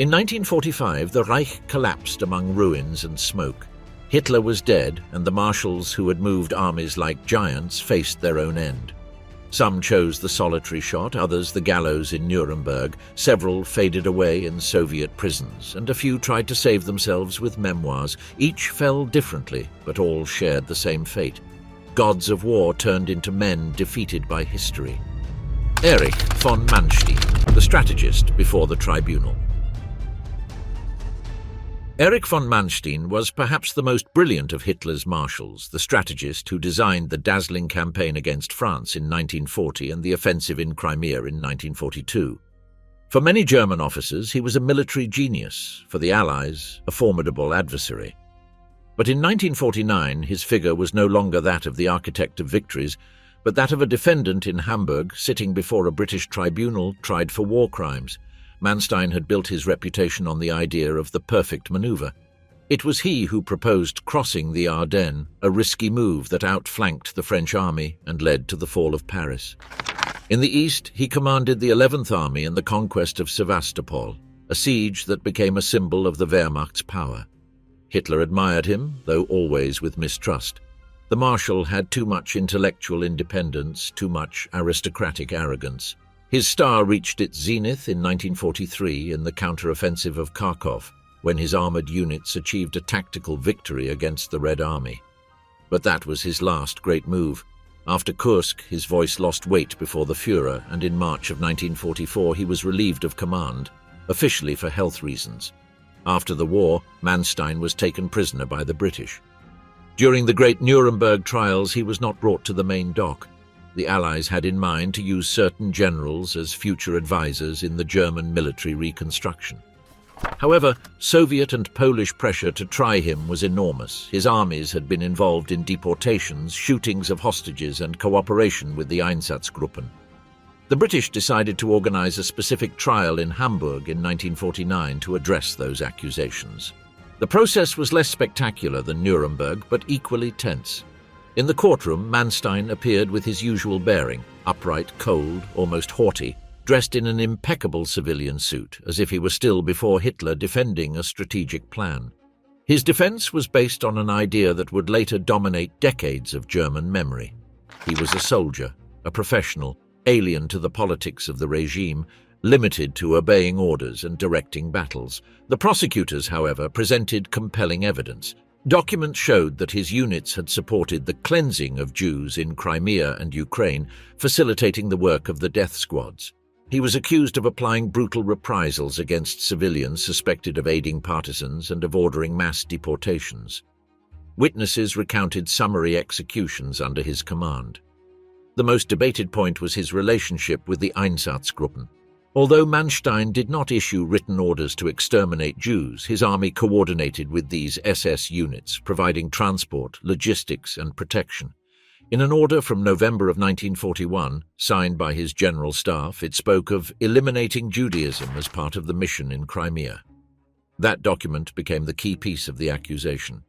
In 1945, the Reich collapsed among ruins and smoke. Hitler was dead, and the Marshals, who had moved armies like giants, faced their own end. Some chose the solitary shot, others the gallows in Nuremberg. Several faded away in Soviet prisons, and a few tried to save themselves with memoirs. Each fell differently, but all shared the same fate. Gods of war turned into men defeated by history. Erich von Manstein, the strategist before the tribunal. Erich von Manstein was perhaps the most brilliant of Hitler's marshals, the strategist who designed the dazzling campaign against France in 1940 and the offensive in Crimea in 1942. For many German officers, he was a military genius, for the Allies, a formidable adversary. But in 1949, his figure was no longer that of the architect of victories, but that of a defendant in Hamburg sitting before a British tribunal tried for war crimes. Manstein had built his reputation on the idea of the perfect maneuver. It was he who proposed crossing the Ardennes, a risky move that outflanked the French army and led to the fall of Paris. In the east, he commanded the 11th Army in the conquest of Sevastopol, a siege that became a symbol of the Wehrmacht's power. Hitler admired him, though always with mistrust. The Marshal had too much intellectual independence, too much aristocratic arrogance. His star reached its zenith in 1943 in the counter-offensive of Kharkov, when his armored units achieved a tactical victory against the Red Army. But that was his last great move. After Kursk, his voice lost weight before the Führer, and in March of 1944 he was relieved of command, officially for health reasons. After the war, Manstein was taken prisoner by the British. During the great Nuremberg trials, he was not brought to the main dock. The Allies had in mind to use certain generals as future advisors in the German military reconstruction. However, Soviet and Polish pressure to try him was enormous. His armies had been involved in deportations, shootings of hostages, and cooperation with the Einsatzgruppen. The British decided to organize a specific trial in Hamburg in 1949 to address those accusations. The process was less spectacular than Nuremberg, but equally tense. In the courtroom, Manstein appeared with his usual bearing, upright, cold, almost haughty, dressed in an impeccable civilian suit, as if he were still before Hitler defending a strategic plan. His defense was based on an idea that would later dominate decades of German memory. He was a soldier, a professional, alien to the politics of the regime, limited to obeying orders and directing battles. The prosecutors, however, presented compelling evidence. Documents showed that his units had supported the cleansing of Jews in Crimea and Ukraine, facilitating the work of the death squads. He was accused of applying brutal reprisals against civilians suspected of aiding partisans and of ordering mass deportations. Witnesses recounted summary executions under his command. The most debated point was his relationship with the Einsatzgruppen. Although Manstein did not issue written orders to exterminate Jews, his army coordinated with these SS units, providing transport, logistics, and protection. In an order from November of 1941, signed by his general staff, it spoke of eliminating Judaism as part of the mission in Crimea. That document became the key piece of the accusation.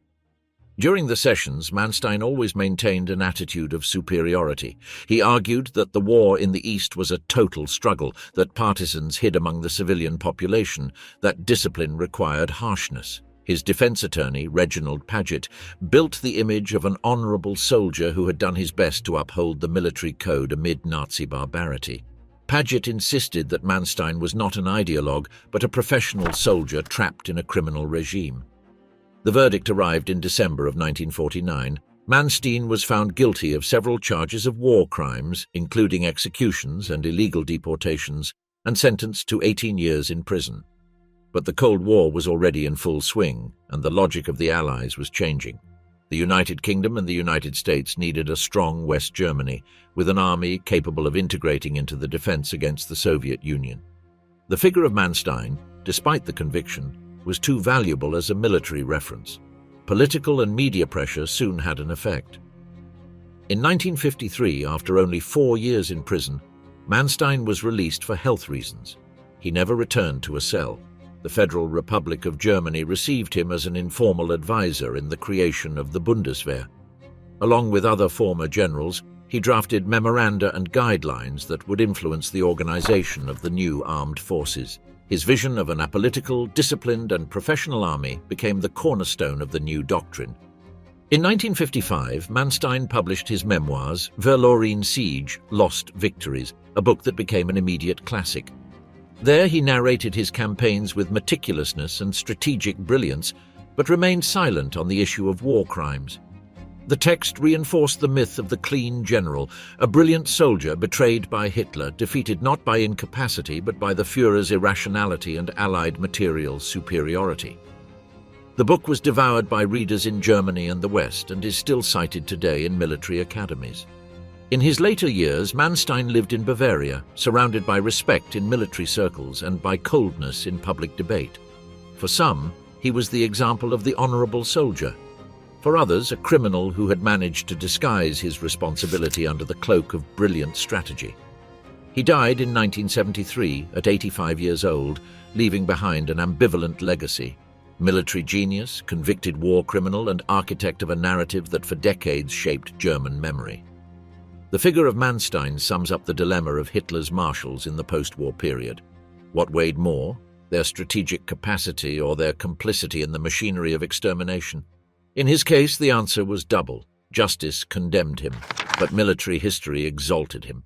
During the sessions, Manstein always maintained an attitude of superiority. He argued that the war in the East was a total struggle, that partisans hid among the civilian population, that discipline required harshness. His defense attorney, Reginald Paget, built the image of an honorable soldier who had done his best to uphold the military code amid Nazi barbarity. Paget insisted that Manstein was not an ideologue, but a professional soldier trapped in a criminal regime. The verdict arrived in December of 1949. Manstein was found guilty of several charges of war crimes, including executions and illegal deportations, and sentenced to 18 years in prison. But the Cold War was already in full swing, and the logic of the Allies was changing. The United Kingdom and the United States needed a strong West Germany, with an army capable of integrating into the defense against the Soviet Union. The figure of Manstein, despite the conviction, was too valuable as a military reference. Political and media pressure soon had an effect. In 1953, after only 4 years in prison, Manstein was released for health reasons. He never returned to a cell. The Federal Republic of Germany received him as an informal advisor in the creation of the Bundeswehr. Along with other former generals, he drafted memoranda and guidelines that would influence the organization of the new armed forces. His vision of an apolitical, disciplined and professional army became the cornerstone of the new doctrine. In 1955, Manstein published his memoirs, Verloren Siege, Lost Victories, a book that became an immediate classic. There he narrated his campaigns with meticulousness and strategic brilliance, but remained silent on the issue of war crimes. The text reinforced the myth of the clean general, a brilliant soldier betrayed by Hitler, defeated not by incapacity but by the Führer's irrationality and Allied material superiority. The book was devoured by readers in Germany and the West and is still cited today in military academies. In his later years, Manstein lived in Bavaria, surrounded by respect in military circles and by coldness in public debate. For some, he was the example of the honorable soldier. For others, a criminal who had managed to disguise his responsibility under the cloak of brilliant strategy. He died in 1973 at 85 years old, leaving behind an ambivalent legacy. Military genius, convicted war criminal, and architect of a narrative that for decades shaped German memory. The figure of Manstein sums up the dilemma of Hitler's marshals in the post-war period. What weighed more, their strategic capacity or their complicity in the machinery of extermination? In his case, the answer was double. Justice condemned him, but military history exalted him.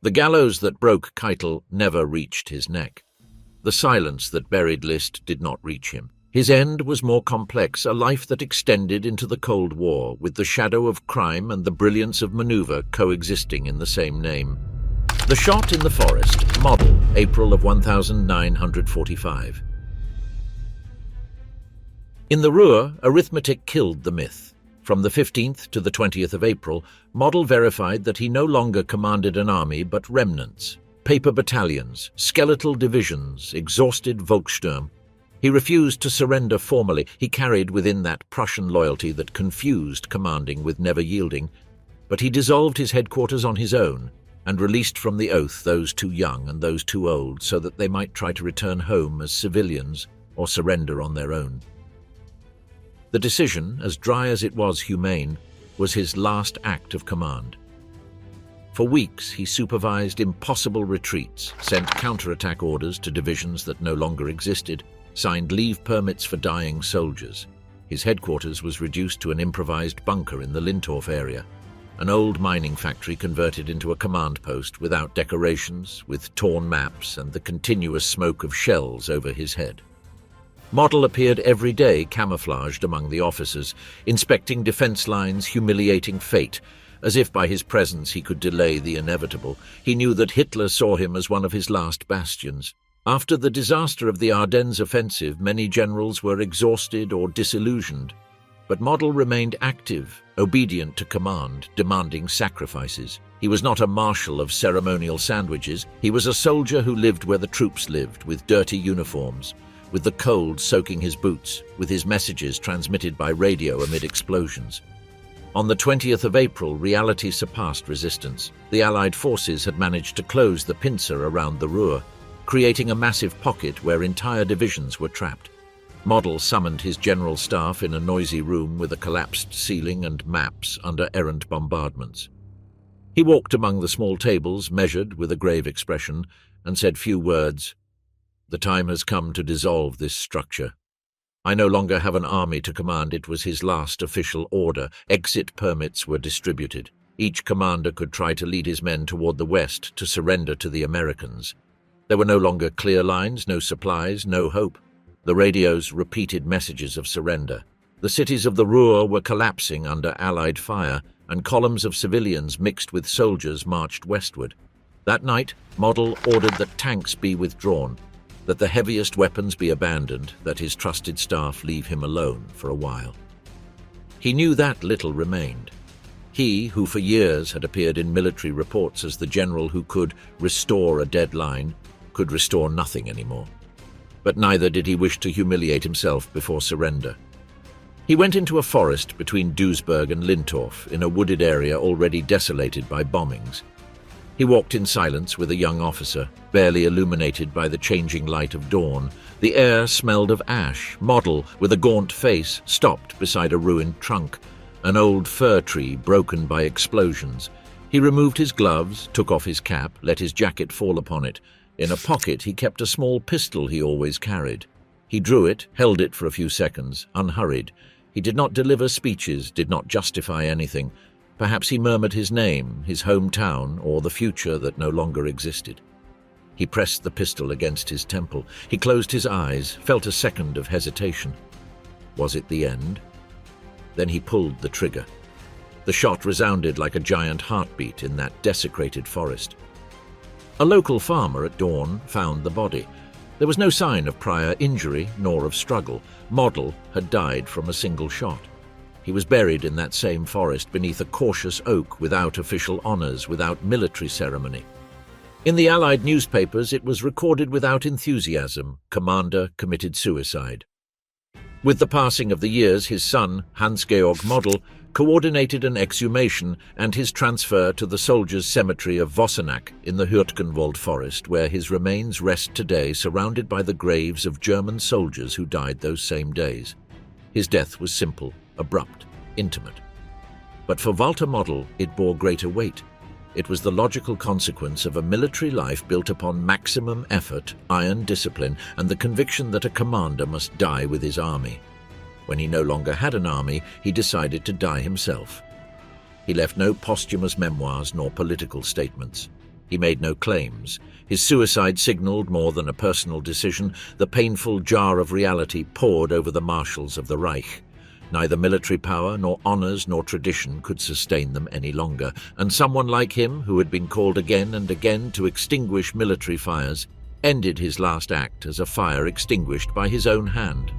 The gallows that broke Keitel never reached his neck. The silence that buried List did not reach him. His end was more complex, a life that extended into the Cold War, with the shadow of crime and the brilliance of maneuver coexisting in the same name. The Shot in the Forest, Model, April of 1945. In the Ruhr, arithmetic killed the myth. From the 15th to the 20th of April, Model verified that he no longer commanded an army but remnants, paper battalions, skeletal divisions, exhausted Volkssturm. He refused to surrender formally. He carried within that Prussian loyalty that confused commanding with never yielding. But he dissolved his headquarters on his own and released from the oath those too young and those too old so that they might try to return home as civilians or surrender on their own. The decision, as dry as it was humane, was his last act of command. For weeks he supervised impossible retreats, sent counterattack orders to divisions that no longer existed, signed leave permits for dying soldiers. His headquarters was reduced to an improvised bunker in the Lintorf area, an old mining factory converted into a command post without decorations, with torn maps and the continuous smoke of shells over his head. Model appeared every day camouflaged among the officers, inspecting defense lines, humiliating fate. As if by his presence he could delay the inevitable. He knew that Hitler saw him as one of his last bastions. After the disaster of the Ardennes offensive, many generals were exhausted or disillusioned. But Model remained active, obedient to command, demanding sacrifices. He was not a marshal of ceremonial sandwiches. He was a soldier who lived where the troops lived, with dirty uniforms, with the cold soaking his boots, with his messages transmitted by radio amid explosions. On the 20th of April, reality surpassed resistance. The Allied forces had managed to close the pincer around the Ruhr, creating a massive pocket where entire divisions were trapped. Model summoned his general staff in a noisy room with a collapsed ceiling and maps under errant bombardments. He walked among the small tables, measured with a grave expression, and said few words. The time has come to dissolve this structure. I no longer have an army to command. It was his last official order. Exit permits were distributed. Each commander could try to lead his men toward the west to surrender to the Americans. There were no longer clear lines, no supplies, no hope. The radios repeated messages of surrender. The cities of the Ruhr were collapsing under Allied fire, and columns of civilians mixed with soldiers marched westward. That night, Model ordered that tanks be withdrawn, that the heaviest weapons be abandoned, that his trusted staff leave him alone for a while. He knew that little remained. He, who for years had appeared in military reports as the general who could restore a dead line, could restore nothing anymore. But neither did he wish to humiliate himself before surrender. He went into a forest between Duisburg and Lintorf, in a wooded area already desolated by bombings. He walked in silence with a young officer, barely illuminated by the changing light of dawn. The air smelled of ash. Model, with a gaunt face, stopped beside a ruined trunk, an old fir tree broken by explosions. He removed his gloves, took off his cap, let his jacket fall upon it, In a pocket he kept a small pistol he always carried. He drew it, held it for a few seconds, unhurried. He did not deliver speeches, did not justify anything. Perhaps he murmured his name, his hometown, or the future that no longer existed. He pressed the pistol against his temple. He closed his eyes, felt a second of hesitation. Was it the end? Then he pulled the trigger. The shot resounded like a giant heartbeat in that desecrated forest. A local farmer at dawn found the body. There was no sign of prior injury nor of struggle. Model had died from a single shot. He was buried in that same forest beneath a cautious oak without official honors, without military ceremony. In the Allied newspapers it was recorded without enthusiasm: Commander committed suicide. With the passing of the years, his son, Hans-Georg Model, coordinated an exhumation and his transfer to the soldiers' cemetery of Vossenack in the Hürtgenwald forest, where his remains rest today, surrounded by the graves of German soldiers who died those same days. His death was simple, abrupt, intimate. But for Walter Model, it bore greater weight. It was the logical consequence of a military life built upon maximum effort, iron discipline, and the conviction that a commander must die with his army. When he no longer had an army, he decided to die himself. He left no posthumous memoirs nor political statements. He made no claims. His suicide signaled more than a personal decision. The painful jar of reality poured over the marshals of the Reich. Neither military power, nor honors, nor tradition could sustain them any longer, and someone like him, who had been called again and again to extinguish military fires, ended his last act as a fire extinguished by his own hand.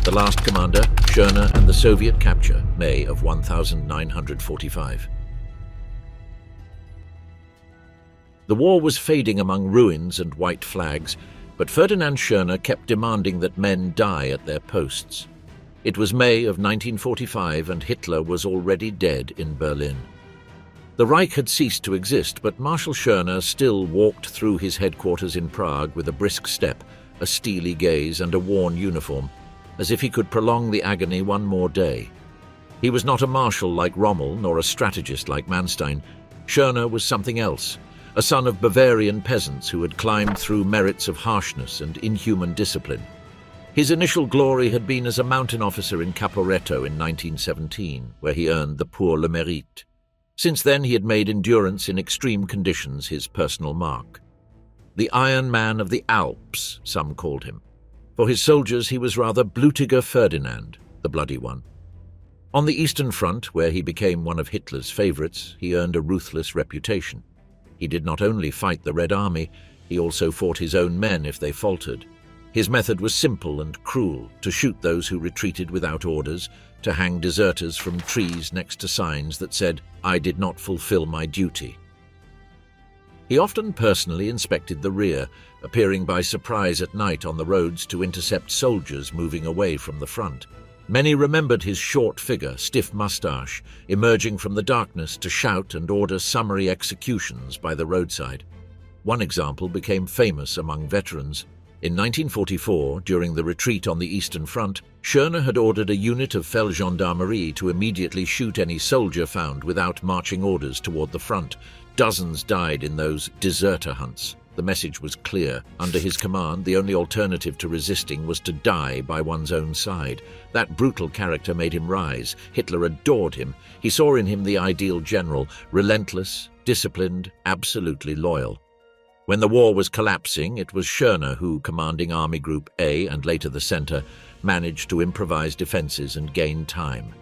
The last commander, Schörner, and the Soviet capture, May of 1945. The war was fading among ruins and white flags, but Ferdinand Schörner kept demanding that men die at their posts. It was May of 1945 and Hitler was already dead in Berlin. The Reich had ceased to exist, but Marshal Schörner still walked through his headquarters in Prague with a brisk step, a steely gaze, and a worn uniform, as if he could prolong the agony one more day. He was not a marshal like Rommel, nor a strategist like Manstein. Schörner was something else, a son of Bavarian peasants who had climbed through merits of harshness and inhuman discipline. His initial glory had been as a mountain officer in Caporetto in 1917, where he earned the Pour le Mérite. Since then he had made endurance in extreme conditions his personal mark. The Iron Man of the Alps, some called him. For his soldiers he was rather Blutiger Ferdinand, the bloody one. On the Eastern Front, where he became one of Hitler's favorites, he earned a ruthless reputation. He did not only fight the Red Army, he also fought his own men if they faltered. His method was simple and cruel: to shoot those who retreated without orders, to hang deserters from trees next to signs that said, "I did not fulfill my duty." He often personally inspected the rear, appearing by surprise at night on the roads to intercept soldiers moving away from the front. Many remembered his short figure, stiff moustache, emerging from the darkness to shout and order summary executions by the roadside. One example became famous among veterans. In 1944, during the retreat on the Eastern Front, Schörner had ordered a unit of Feldgendarmerie to immediately shoot any soldier found without marching orders toward the front. Dozens died in those deserter hunts. The message was clear. Under his command, the only alternative to resisting was to die by one's own side. That brutal character made him rise. Hitler adored him. He saw in him the ideal general, relentless, disciplined, absolutely loyal. When the war was collapsing, it was Schörner who, commanding Army Group A and later the Centre, managed to improvise defences and gain time.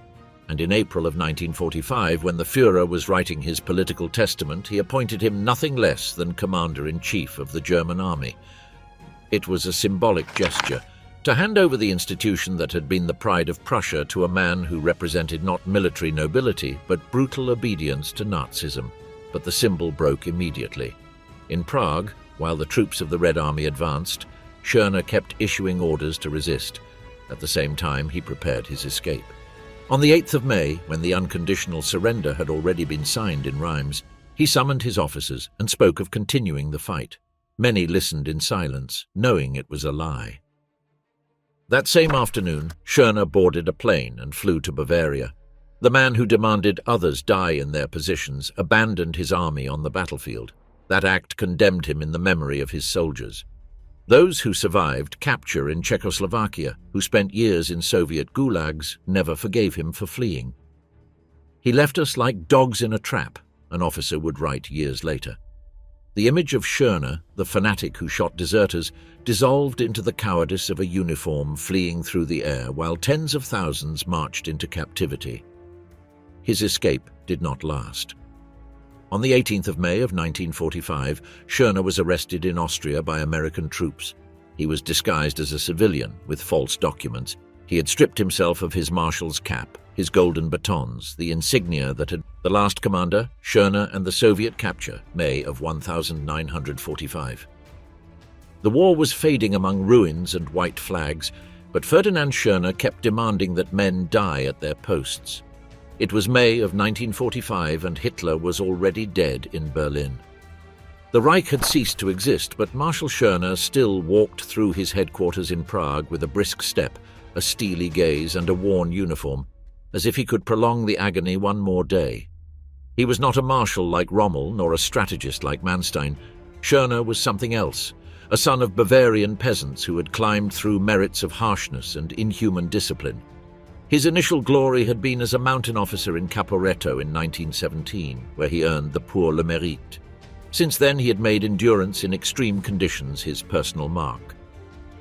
And in April of 1945, when the Führer was writing his political testament, he appointed him nothing less than Commander-in-Chief of the German Army. It was a symbolic gesture, to hand over the institution that had been the pride of Prussia to a man who represented not military nobility, but brutal obedience to Nazism. But the symbol broke immediately. In Prague, while the troops of the Red Army advanced, Schörner kept issuing orders to resist. At the same time, he prepared his escape. On the 8th of May, when the unconditional surrender had already been signed in Reims, he summoned his officers and spoke of continuing the fight. Many listened in silence, knowing it was a lie. That same afternoon, Schörner boarded a plane and flew to Bavaria. The man who demanded others die in their positions abandoned his army on the battlefield. That act condemned him in the memory of his soldiers. Those who survived capture in Czechoslovakia, who spent years in Soviet gulags, never forgave him for fleeing. "He left us like dogs in a trap," an officer would write years later. The image of Schörner, the fanatic who shot deserters, dissolved into the cowardice of a uniform fleeing through the air while tens of thousands marched into captivity. His escape did not last. On the 18th of May of 1945, Schörner was arrested in Austria by American troops. He was disguised as a civilian with false documents. He had stripped himself of his marshal's cap, his golden batons, the insignia that had the last commander, Schörner, and the Soviet capture, May of 1945. The war was fading among ruins and white flags, but Ferdinand Schörner kept demanding that men die at their posts. It was May of 1945 and Hitler was already dead in Berlin. The Reich had ceased to exist, but Marshal Schörner still walked through his headquarters in Prague with a brisk step, a steely gaze and a worn uniform, as if he could prolong the agony one more day. He was not a marshal like Rommel, nor a strategist like Manstein. Schörner was something else, a son of Bavarian peasants who had climbed through merits of harshness and inhuman discipline. His initial glory had been as a mountain officer in Caporetto in 1917, where he earned the Pour le Mérite. Since then he had made endurance in extreme conditions his personal mark.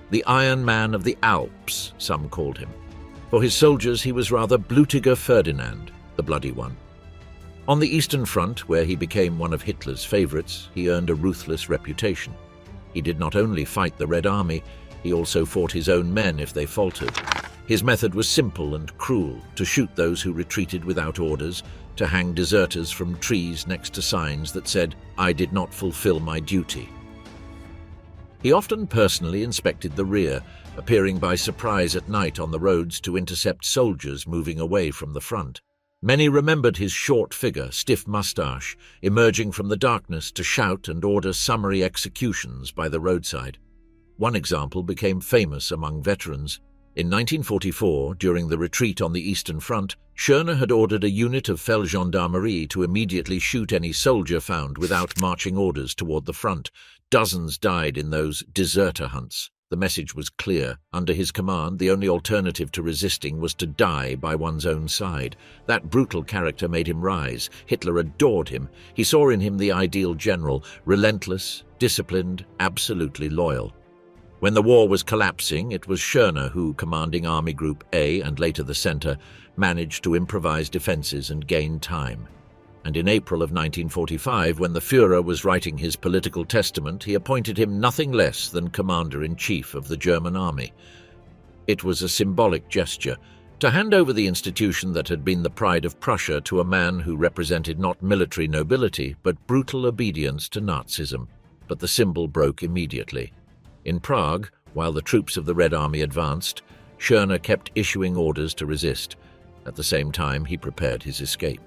The Iron Man of the Alps, some called him. For his soldiers he was rather Blutiger Ferdinand, the bloody one. On the Eastern Front, where he became one of Hitler's favorites, he earned a ruthless reputation. He did not only fight the Red Army, he also fought his own men if they faltered. His method was simple and cruel: to shoot those who retreated without orders, to hang deserters from trees next to signs that said, "I did not fulfill my duty." He often personally inspected the rear, appearing by surprise at night on the roads to intercept soldiers moving away from the front. Many remembered his short figure, stiff moustache, emerging from the darkness to shout and order summary executions by the roadside. One example became famous among veterans. In 1944, during the retreat on the Eastern Front, Schörner had ordered a unit of Feldgendarmerie to immediately shoot any soldier found without marching orders toward the front. Dozens died in those deserter hunts. The message was clear. Under his command, the only alternative to resisting was to die by one's own side. That brutal character made him rise. Hitler adored him. He saw in him the ideal general, relentless, disciplined, absolutely loyal. When the war was collapsing, it was Schörner who, commanding Army Group A and later the Centre, managed to improvise defences and gain time. And in April of 1945, when the Führer was writing his political testament, he appointed him nothing less than Commander-in-Chief of the German Army. It was a symbolic gesture, to hand over the institution that had been the pride of Prussia to a man who represented not military nobility, but brutal obedience to Nazism. But the symbol broke immediately. In Prague, while the troops of the Red Army advanced, Schörner kept issuing orders to resist. At the same time, he prepared his escape.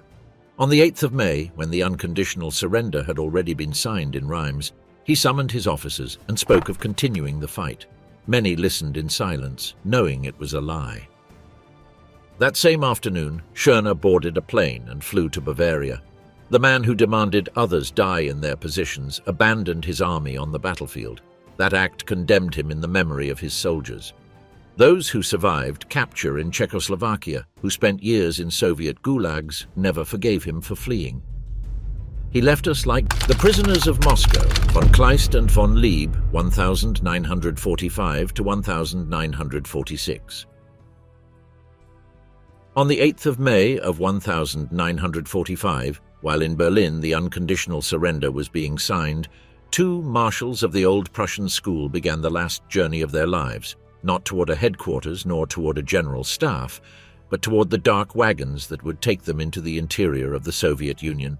On the 8th of May, when the unconditional surrender had already been signed in Reims, he summoned his officers and spoke of continuing the fight. Many listened in silence, knowing it was a lie. That same afternoon, Schörner boarded a plane and flew to Bavaria. The man who demanded others die in their positions abandoned his army on the battlefield. That act condemned him in the memory of his soldiers. Those who survived capture in Czechoslovakia, who spent years in Soviet gulags, never forgave him for fleeing. He left us like the prisoners of Moscow, von Kleist and Von Leeb, 1945 to 1946. On the 8th of May of 1945, while in Berlin the unconditional surrender was being signed, two marshals of the old Prussian school began the last journey of their lives, not toward a headquarters nor toward a general staff, but toward the dark wagons that would take them into the interior of the Soviet Union.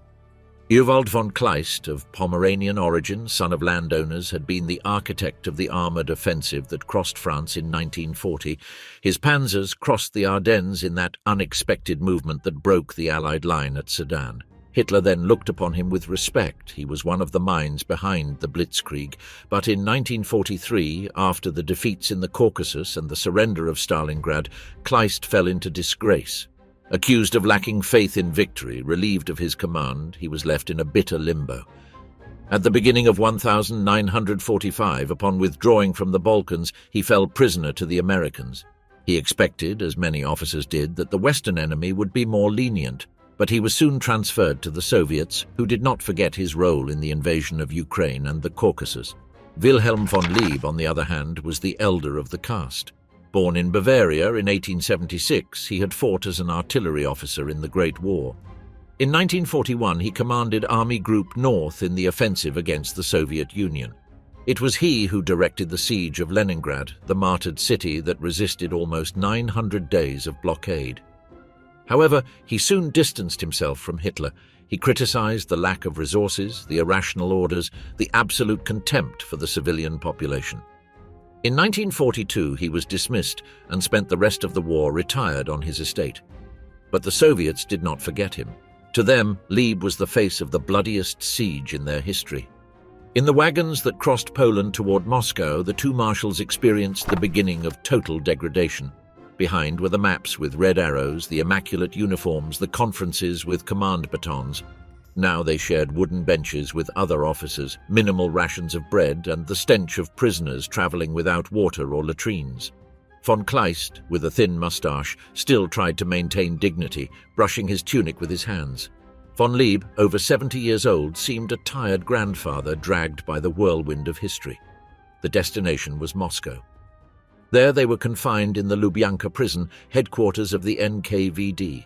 Ewald von Kleist, of Pomeranian origin, son of landowners, had been the architect of the armoured offensive that crossed France in 1940. His panzers crossed the Ardennes in that unexpected movement that broke the Allied line at Sedan. Hitler then looked upon him with respect. He was one of the minds behind the Blitzkrieg. But in 1943, after the defeats in the Caucasus and the surrender of Stalingrad, Kleist fell into disgrace. Accused of lacking faith in victory, relieved of his command, he was left in a bitter limbo. At the beginning of 1945, upon withdrawing from the Balkans, he fell prisoner to the Americans. He expected, as many officers did, that the Western enemy would be more lenient, but he was soon transferred to the Soviets, who did not forget his role in the invasion of Ukraine and the Caucasus. Wilhelm von Leeb, on the other hand, was the elder of the caste. Born in Bavaria in 1876, he had fought as an artillery officer in the Great War. In 1941, he commanded Army Group North in the offensive against the Soviet Union. It was he who directed the siege of Leningrad, the martyred city that resisted almost 900 days of blockade. However, he soon distanced himself from Hitler. He criticized the lack of resources, the irrational orders, the absolute contempt for the civilian population. In 1942, he was dismissed and spent the rest of the war retired on his estate. But the Soviets did not forget him. To them, Leeb was the face of the bloodiest siege in their history. In the wagons that crossed Poland toward Moscow, the two marshals experienced the beginning of total degradation. Behind were the maps with red arrows, the immaculate uniforms, the conferences with command batons. Now they shared wooden benches with other officers, minimal rations of bread, and the stench of prisoners traveling without water or latrines. Von Kleist, with a thin moustache, still tried to maintain dignity, brushing his tunic with his hands. Von Leeb, over 70 years old, seemed a tired grandfather dragged by the whirlwind of history. The destination was Moscow. There they were confined in the Lubyanka prison, headquarters of the NKVD.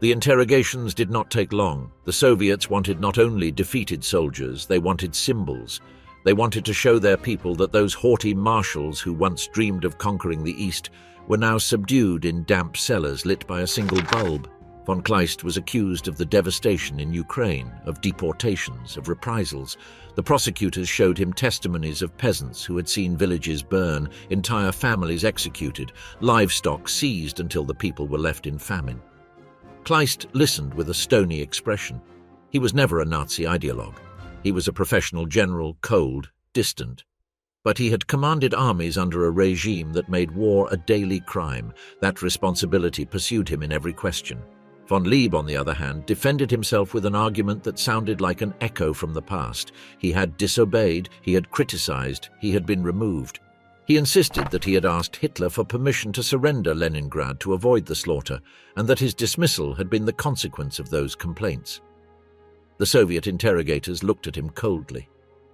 The interrogations did not take long. The Soviets wanted not only defeated soldiers, they wanted symbols. They wanted to show their people that those haughty marshals who once dreamed of conquering the East were now subdued in damp cellars lit by a single bulb. Von Kleist was accused of the devastation in Ukraine, of deportations, of reprisals. The prosecutors showed him testimonies of peasants who had seen villages burn, entire families executed, livestock seized until the people were left in famine. Kleist listened with a stony expression. He was never a Nazi ideologue. He was a professional general, cold, distant. But he had commanded armies under a regime that made war a daily crime. That responsibility pursued him in every question. Von Leeb, on the other hand, defended himself with an argument that sounded like an echo from the past. He had disobeyed, he had criticized, he had been removed. He insisted that he had asked Hitler for permission to surrender Leningrad to avoid the slaughter, and that his dismissal had been the consequence of those complaints. The Soviet interrogators looked at him coldly.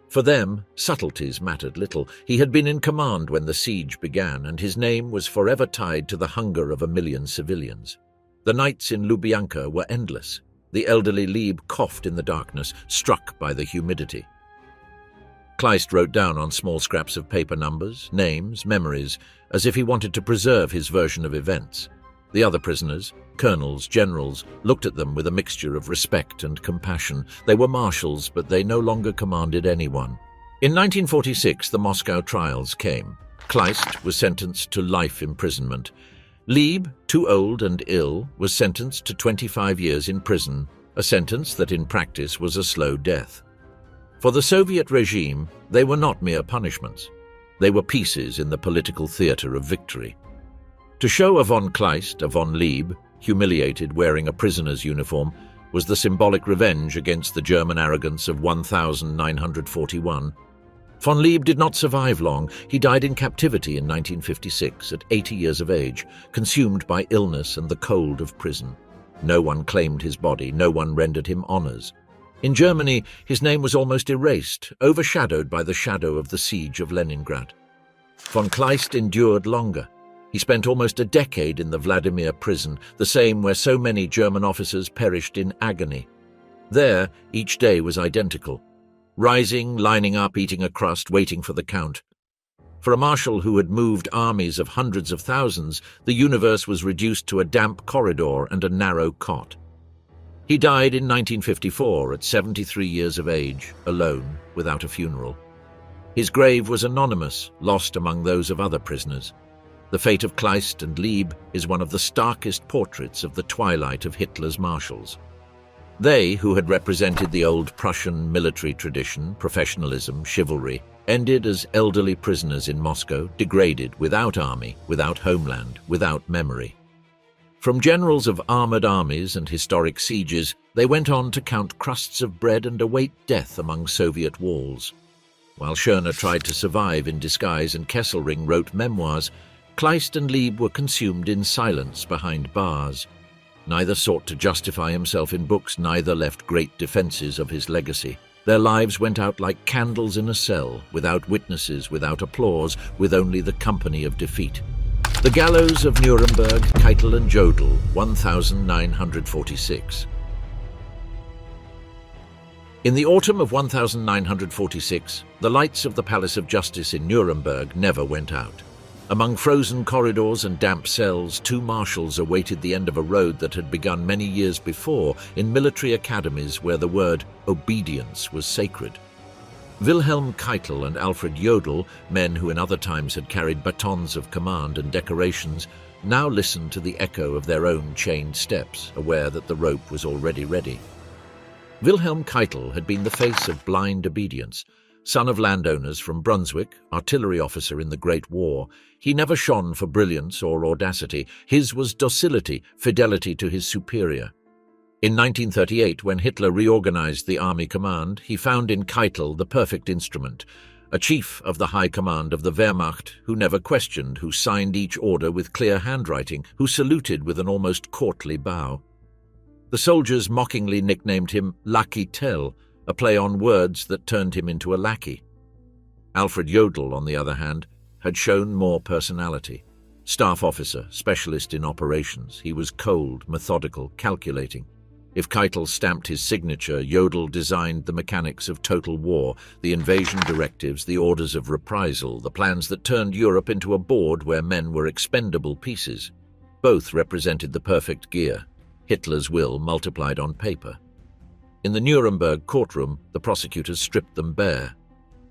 For them, subtleties mattered little. He had been in command when the siege began, and his name was forever tied to the hunger of 1 million civilians. The nights in Lubyanka were endless. The elderly Leeb coughed in the darkness, struck by the humidity. Kleist wrote down on small scraps of paper numbers, names, memories, as if he wanted to preserve his version of events. The other prisoners, colonels, generals, looked at them with a mixture of respect and compassion. They were marshals, but they no longer commanded anyone. In 1946, the Moscow trials came. Kleist was sentenced to life imprisonment. Leeb, too old and ill, was sentenced to 25 years in prison, a sentence that in practice was a slow death. For the Soviet regime, they were not mere punishments. They were pieces in the political theater of victory. To show a von Kleist, a von Leeb, humiliated wearing a prisoner's uniform, was the symbolic revenge against the German arrogance of 1941. Von Leeb did not survive long. He died in captivity in 1956 at 80 years of age, consumed by illness and the cold of prison. No one claimed his body, no one rendered him honors. In Germany, his name was almost erased, overshadowed by the shadow of the siege of Leningrad. Von Kleist endured longer. He spent almost a decade in the Vladimir prison, the same where so many German officers perished in agony. There, each day was identical. Rising, lining up, eating a crust, waiting for the count. For a marshal who had moved armies of hundreds of thousands, the universe was reduced to a damp corridor and a narrow cot. He died in 1954 at 73 years of age, alone, without a funeral. His grave was anonymous, lost among those of other prisoners. The fate of Kleist and Leeb is one of the starkest portraits of the twilight of Hitler's marshals. They, who had represented the old Prussian military tradition, professionalism, chivalry, ended as elderly prisoners in Moscow, degraded, without army, without homeland, without memory. From generals of armored armies and historic sieges, They went on to count crusts of bread and await death among Soviet walls. While Schörner tried to survive in disguise and Kesselring wrote memoirs, Kleist and Leeb were consumed in silence behind bars. Neither sought to justify himself in books, neither left great defenses of his legacy. Their lives went out like candles in a cell, without witnesses, without applause, with only the company of defeat. The gallows of Nuremberg, Keitel and Jodl, 1946. In the autumn of 1946, the lights of the Palace of Justice in Nuremberg never went out. Among frozen corridors and damp cells, two marshals awaited the end of a road that had begun many years before in military academies where the word obedience was sacred. Wilhelm Keitel and Alfred Jodl, men who in other times had carried batons of command and decorations, now listened to the echo of their own chained steps, aware that the rope was already ready. Wilhelm Keitel had been the face of blind obedience. Son of landowners from Brunswick, artillery officer in the Great War, he never shone for brilliance or audacity. His was docility, fidelity to his superior. In 1938, when Hitler reorganized the army command, he found in Keitel the perfect instrument, a chief of the high command of the Wehrmacht who never questioned, who signed each order with clear handwriting, who saluted with an almost courtly bow. The soldiers mockingly nicknamed him Lucky Tell, a play on words that turned him into a lackey. Alfred Jodl, on the other hand, had shown more personality. Staff officer, specialist in operations, he was cold, methodical, calculating. If Keitel stamped his signature, Jodl designed the mechanics of total war, the invasion directives, the orders of reprisal, the plans that turned Europe into a board where men were expendable pieces. Both represented the perfect gear, Hitler's will multiplied on paper. In the Nuremberg courtroom, the prosecutors stripped them bare.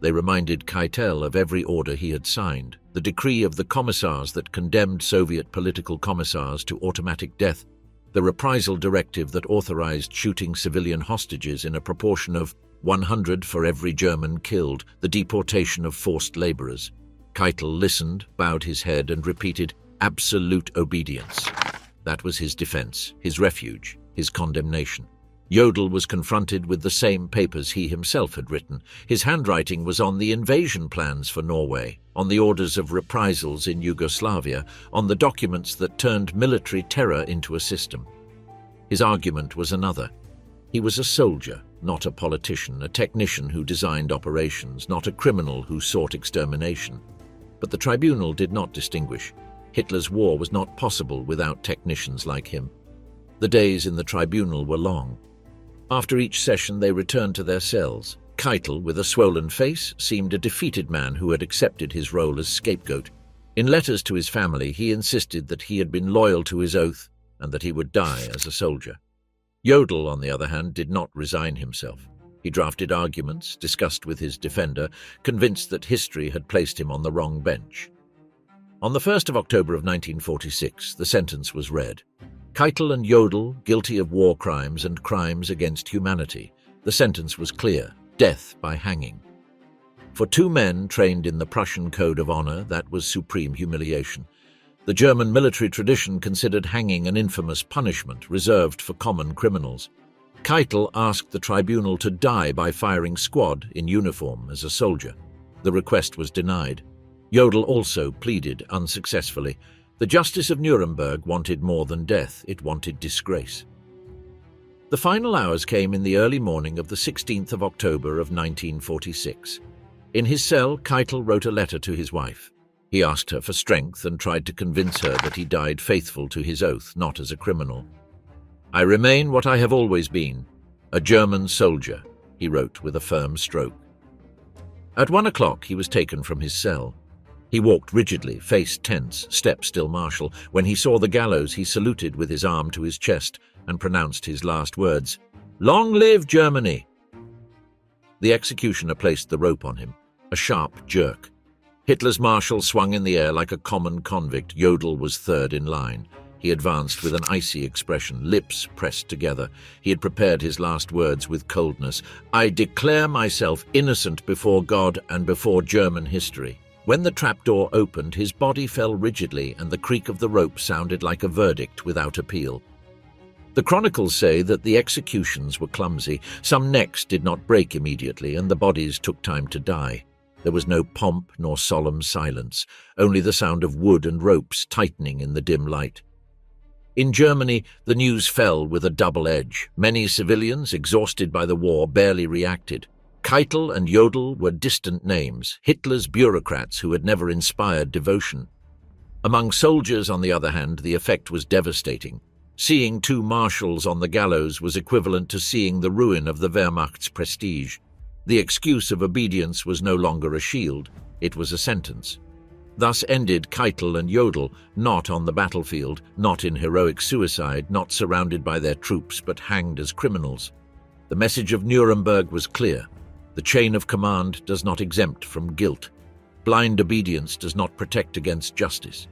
They reminded Keitel of every order he had signed, the decree of the commissars that condemned Soviet political commissars to automatic death, the reprisal directive that authorized shooting civilian hostages in a proportion of 100 for every German killed, the deportation of forced laborers. Keitel listened, bowed his head, and repeated, "Absolute obedience." That was his defense, his refuge, his condemnation. Jodl was confronted with the same papers he himself had written. His handwriting was on the invasion plans for Norway, on the orders of reprisals in Yugoslavia, on the documents that turned military terror into a system. His argument was another. He was a soldier, not a politician, a technician who designed operations, not a criminal who sought extermination. But the tribunal did not distinguish. Hitler's war was not possible without technicians like him. The days in the tribunal were long. After each session, they returned to their cells. Keitel, with a swollen face, seemed a defeated man who had accepted his role as scapegoat. In letters to his family, he insisted that he had been loyal to his oath and that he would die as a soldier. Jodl, on the other hand, did not resign himself. He drafted arguments, discussed with his defender, convinced that history had placed him on the wrong bench. On the 1st of October of 1946, the sentence was read. Keitel and Jodl, guilty of war crimes and crimes against humanity. The sentence was clear: death by hanging. For two men trained in the Prussian code of honor, that was supreme humiliation. The German military tradition considered hanging an infamous punishment reserved for common criminals. Keitel asked the tribunal to die by firing squad in uniform as a soldier. The request was denied. Jodl also pleaded unsuccessfully. The justice of Nuremberg wanted more than death, it wanted disgrace. The final hours came in the early morning of the 16th of October of 1946. In his cell, Keitel wrote a letter to his wife. He asked her for strength and tried to convince her that he died faithful to his oath, not as a criminal. "I remain what I have always been, a German soldier," he wrote with a firm stroke. At 1 o'clock, he was taken from his cell. He walked rigidly, face tense, step still martial. When he saw the gallows, he saluted with his arm to his chest and pronounced his last words, "Long live Germany!" The executioner placed the rope on him, a sharp jerk. Hitler's marshal swung in the air like a common convict. Jodl was third in line. He advanced with an icy expression, lips pressed together. He had prepared his last words with coldness. "I declare myself innocent before God and before German history." When the trapdoor opened, his body fell rigidly and the creak of the rope sounded like a verdict without appeal. The The chronicles say that the executions were clumsy. Some necks did not break immediately, and the bodies took time to die. There was no pomp nor solemn silence, only the sound of wood and ropes tightening in the dim light. In Germany, the news fell with a double edge. Many civilians, exhausted by the war, barely reacted. Keitel and Jodl were distant names, Hitler's bureaucrats who had never inspired devotion. Among soldiers, on the other hand, the effect was devastating. Seeing two marshals on the gallows was equivalent to seeing the ruin of the Wehrmacht's prestige. The excuse of obedience was no longer a shield, it was a sentence. Thus ended Keitel and Jodl, not on the battlefield, not in heroic suicide, not surrounded by their troops, but hanged as criminals. The message of Nuremberg was clear. The chain of command does not exempt from guilt. Blind obedience does not protect against justice.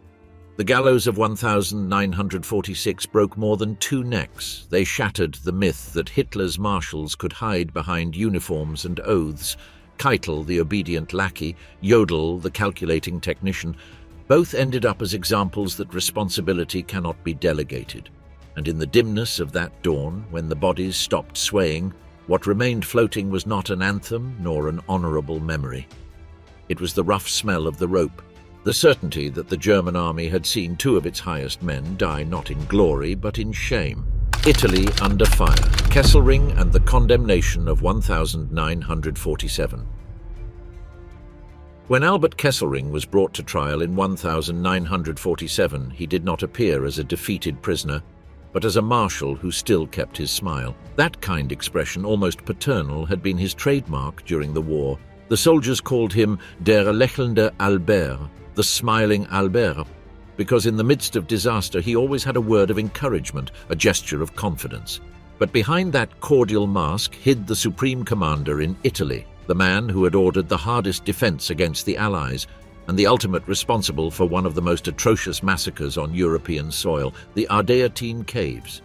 The gallows of 1946 broke more than 2 necks. They shattered the myth that Hitler's marshals could hide behind uniforms and oaths. Keitel, the obedient lackey, Jodl, the calculating technician, both ended up as examples that responsibility cannot be delegated. And in the dimness of that dawn, when the bodies stopped swaying, what remained floating was not an anthem nor an honorable memory. It was the rough smell of the rope, the certainty that the German army had seen 2 of its highest men die not in glory but in shame. Italy under fire, Kesselring and the condemnation of 1947. When Albert Kesselring was brought to trial in 1947, he did not appear as a defeated prisoner, but as a marshal who still kept his smile. That kind expression, almost paternal, had been his trademark during the war. The soldiers called him der lächelnde Albert, the smiling Albert, because in the midst of disaster he always had a word of encouragement, a gesture of confidence. But behind that cordial mask hid the supreme commander in Italy, the man who had ordered the hardest defense against the Allies, and the ultimate responsible for one of the most atrocious massacres on European soil, the Ardeatine Caves.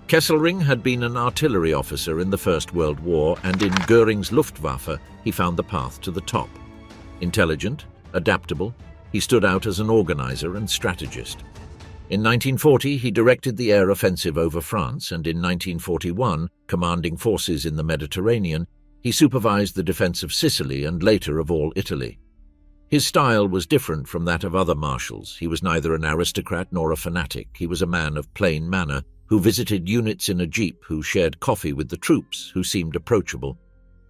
Kesselring had been an artillery officer in the First World War, and in Göring's Luftwaffe he found the path to the top. Intelligent, adaptable, he stood out as an organizer and strategist. In 1940 he directed the air offensive over France, and in 1941, commanding forces in the Mediterranean, he supervised the defense of Sicily and later of all Italy. His style was different from that of other marshals. He was neither an aristocrat nor a fanatic. He was a man of plain manner, who visited units in a jeep, who shared coffee with the troops, who seemed approachable.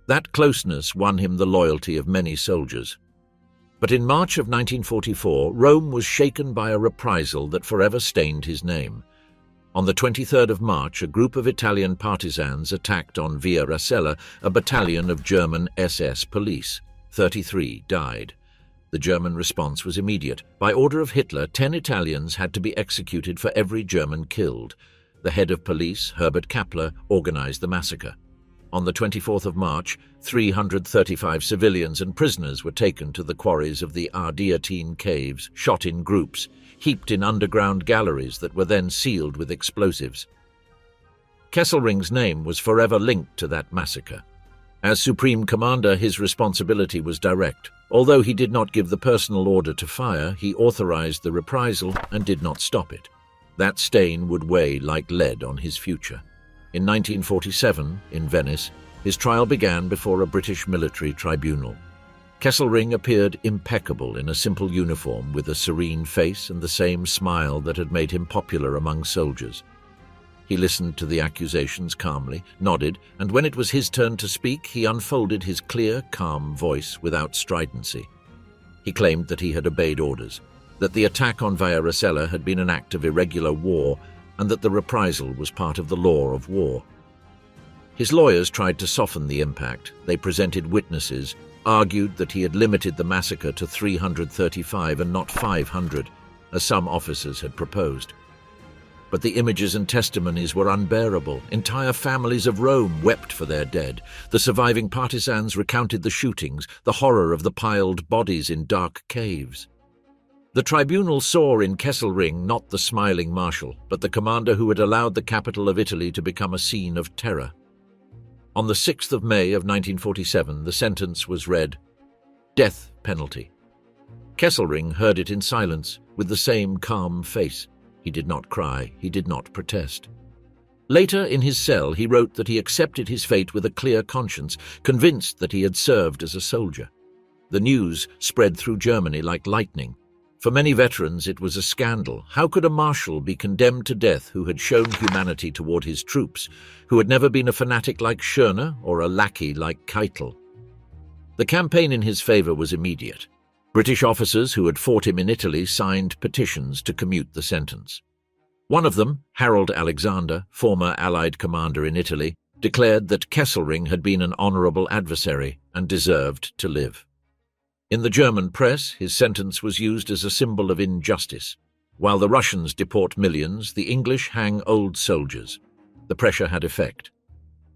That closeness won him the loyalty of many soldiers. But in March of 1944, Rome was shaken by a reprisal that forever stained his name. On the 23rd of March, a group of Italian partisans attacked on Via Rasella a battalion of German SS police. 33 died. The German response was immediate. By order of Hitler, 10 Italians had to be executed for every German killed. The head of police, Herbert Kappler, organized the massacre. On the 24th of March, 335 civilians and prisoners were taken to the quarries of the Ardeatine Caves, shot in groups, heaped in underground galleries that were then sealed with explosives. Kesselring's name was forever linked to that massacre. As Supreme Commander, his responsibility was direct. Although he did not give the personal order to fire, he authorized the reprisal and did not stop it. That stain would weigh like lead on his future. In 1947, in Venice, his trial began before a British military tribunal. Kesselring appeared impeccable in a simple uniform with a serene face and the same smile that had made him popular among soldiers. He listened to the accusations calmly, nodded, and when it was his turn to speak, he unfolded his clear, calm voice without stridency. He claimed that he had obeyed orders, that the attack on Via Rasella had been an act of irregular war, and that the reprisal was part of the law of war. His lawyers tried to soften the impact. They presented witnesses, argued that he had limited the massacre to 335 and not 500, as some officers had proposed. But the images and testimonies were unbearable. Entire families of Rome wept for their dead. The surviving partisans recounted the shootings, the horror of the piled bodies in dark caves. The tribunal saw in Kesselring not the smiling marshal, but the commander who had allowed the capital of Italy to become a scene of terror. On the 6th of May of 1947, the sentence was read, death penalty. Kesselring heard it in silence, with the same calm face. He did not cry, he did not protest. Later, in his cell, he wrote that he accepted his fate with a clear conscience, convinced that he had served as a soldier. The news spread through Germany like lightning. For many veterans, it was a scandal. How could a marshal be condemned to death who had shown humanity toward his troops, who had never been a fanatic like Schörner or a lackey like Keitel? The campaign in his favor was immediate. British officers who had fought him in Italy signed petitions to commute the sentence. One of them, Harold Alexander, former Allied commander in Italy, declared that Kesselring had been an honorable adversary and deserved to live. In the German press, his sentence was used as a symbol of injustice. While the Russians deport millions, the English hang old soldiers. The pressure had effect.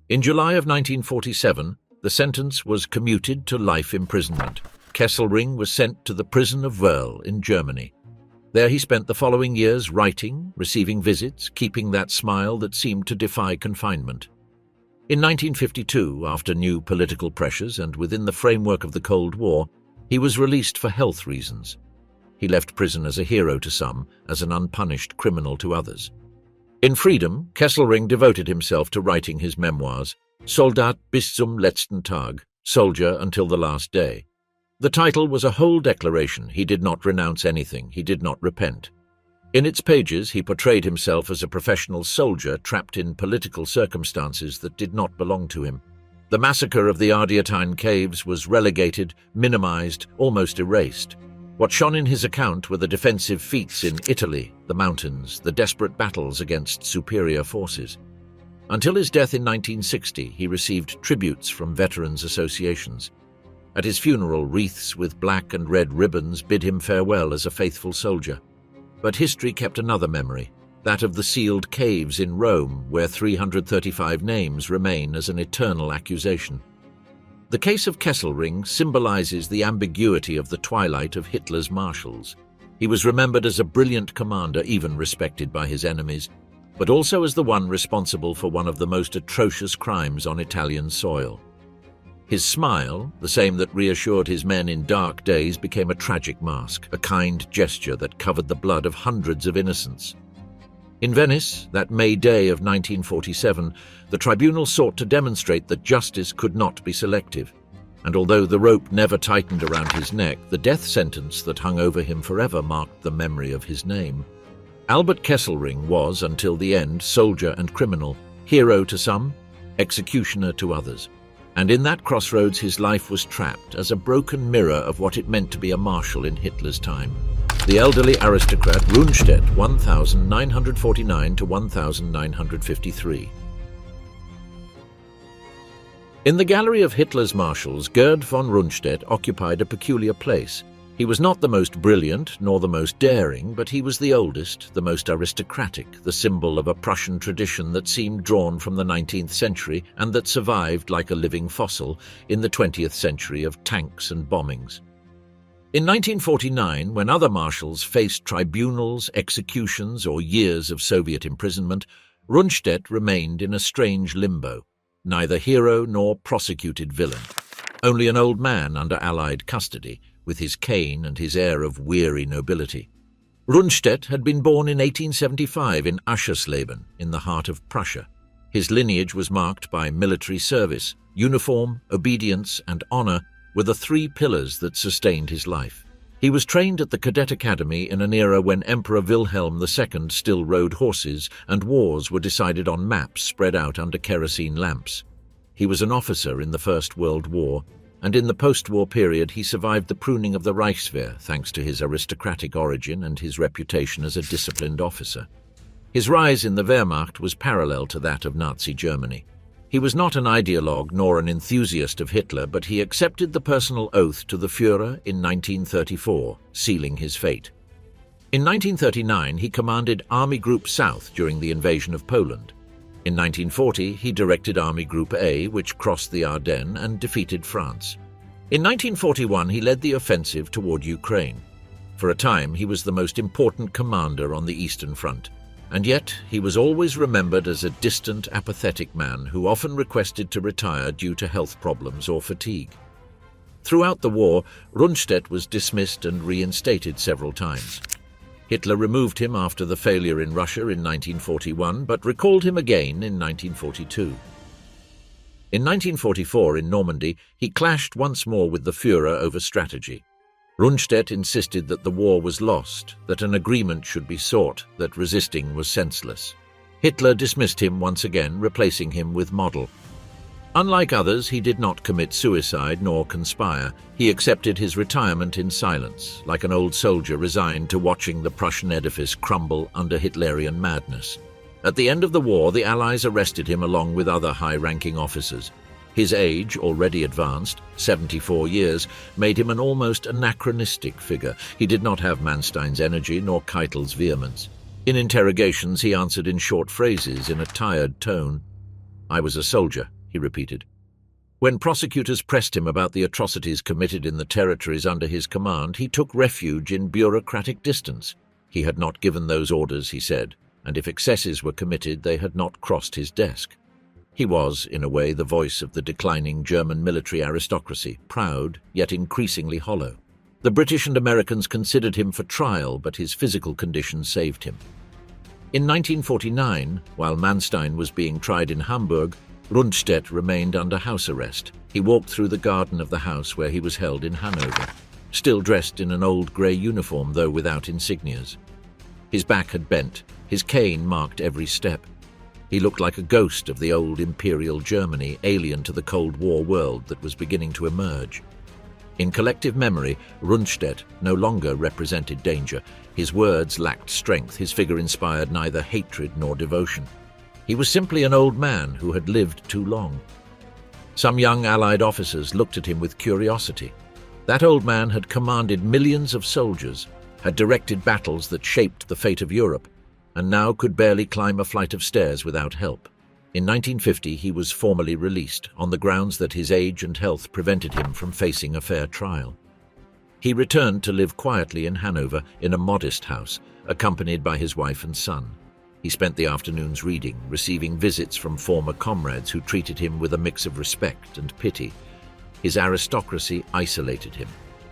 In July of 1947, the sentence was commuted to life imprisonment. Kesselring was sent to the prison of Wörl in Germany. There he spent the following years writing, receiving visits, keeping that smile that seemed to defy confinement. In 1952, after new political pressures and within the framework of the Cold War, he was released for health reasons. He left prison as a hero to some, as an unpunished criminal to others. In freedom, Kesselring devoted himself to writing his memoirs, Soldat bis zum letzten Tag, Soldier until the last day. The title was a whole declaration. He did not renounce anything. He did not repent. In its pages, he portrayed himself as a professional soldier trapped in political circumstances that did not belong to him. The massacre of the Ardeatine caves was relegated, minimized, almost erased. What shone in his account were the defensive feats in Italy, the mountains, the desperate battles against superior forces. Until his death in 1960, he received tributes from veterans' associations. At his funeral, wreaths with black and red ribbons bid him farewell as a faithful soldier. But history kept another memory, that of the sealed caves in Rome, where 335 names remain as an eternal accusation. The case of Kesselring symbolizes the ambiguity of the twilight of Hitler's marshals. He was remembered as a brilliant commander, even respected by his enemies, but also as the one responsible for one of the most atrocious crimes on Italian soil. His smile, the same that reassured his men in dark days, became a tragic mask, a kind gesture that covered the blood of hundreds of innocents. In Venice, that May Day of 1947, the tribunal sought to demonstrate that justice could not be selective, and although the rope never tightened around his neck, the death sentence that hung over him forever marked the memory of his name. Albert Kesselring was, until the end, soldier and criminal, hero to some, executioner to others. And in that crossroads his life was trapped as a broken mirror of what it meant to be a marshal in Hitler's time. The elderly aristocrat Rundstedt, 1949 to 1953. In the gallery of Hitler's marshals, Gerd von Rundstedt occupied a peculiar place. He was not the most brilliant nor the most daring, but he was the oldest, the most aristocratic, the symbol of a Prussian tradition that seemed drawn from the 19th century and that survived like a living fossil in the 20th century of tanks and bombings. In 1949, when other marshals faced tribunals, executions, or years of Soviet imprisonment, Rundstedt remained in a strange limbo, neither hero nor prosecuted villain, only an old man under Allied custody, with his cane and his air of weary nobility. Rundstedt had been born in 1875 in Aschersleben, in the heart of Prussia. His lineage was marked by military service. Uniform, obedience, and honor were the three pillars that sustained his life. He was trained at the Cadet Academy in an era when Emperor Wilhelm II still rode horses and wars were decided on maps spread out under kerosene lamps. He was an officer in the First World War, and in the post-war period he survived the pruning of the Reichswehr thanks to his aristocratic origin and his reputation as a disciplined officer. His rise in the Wehrmacht was parallel to that of Nazi Germany. He was not an ideologue nor an enthusiast of Hitler, but he accepted the personal oath to the Führer in 1934, sealing his fate. In 1939 he commanded Army Group South during the invasion of Poland. In 1940, he directed Army Group A, which crossed the Ardennes and defeated France. In 1941, he led the offensive toward Ukraine. For a time, he was the most important commander on the Eastern Front, and yet he was always remembered as a distant, apathetic man who often requested to retire due to health problems or fatigue. Throughout the war, Rundstedt was dismissed and reinstated several times. Hitler removed him after the failure in Russia in 1941, but recalled him again in 1942. In 1944 in Normandy, he clashed once more with the Führer over strategy. Rundstedt insisted that the war was lost, that an agreement should be sought, that resisting was senseless. Hitler dismissed him once again, replacing him with Model. Unlike others, he did not commit suicide nor conspire. He accepted his retirement in silence, like an old soldier resigned to watching the Prussian edifice crumble under Hitlerian madness. At the end of the war, the Allies arrested him along with other high-ranking officers. His age, already advanced, 74 years, made him an almost anachronistic figure. He did not have Manstein's energy nor Keitel's vehemence. In interrogations, he answered in short phrases, in a tired tone. "I was a soldier," he repeated. When prosecutors pressed him about the atrocities committed in the territories under his command, he took refuge in bureaucratic distance. He had not given those orders, he said, and if excesses were committed, they had not crossed his desk. He was, in a way, the voice of the declining German military aristocracy, proud, yet increasingly hollow. The British and Americans considered him for trial, but his physical condition saved him. In 1949, while Manstein was being tried in Hamburg, Rundstedt remained under house arrest. He walked through the garden of the house where he was held in Hanover, still dressed in an old grey uniform, though without insignias. His back had bent, his cane marked every step. He looked like a ghost of the old imperial Germany, alien to the Cold War world that was beginning to emerge. In collective memory, Rundstedt no longer represented danger. His words lacked strength, his figure inspired neither hatred nor devotion. He was simply an old man who had lived too long. Some young Allied officers looked at him with curiosity. That old man had commanded millions of soldiers, had directed battles that shaped the fate of Europe, and now could barely climb a flight of stairs without help. In 1950, he was formally released on the grounds that his age and health prevented him from facing a fair trial. He returned to live quietly in Hanover in a modest house, accompanied by his wife and son. He spent the afternoons reading, receiving visits from former comrades who treated him with a mix of respect and pity. His aristocracy isolated him.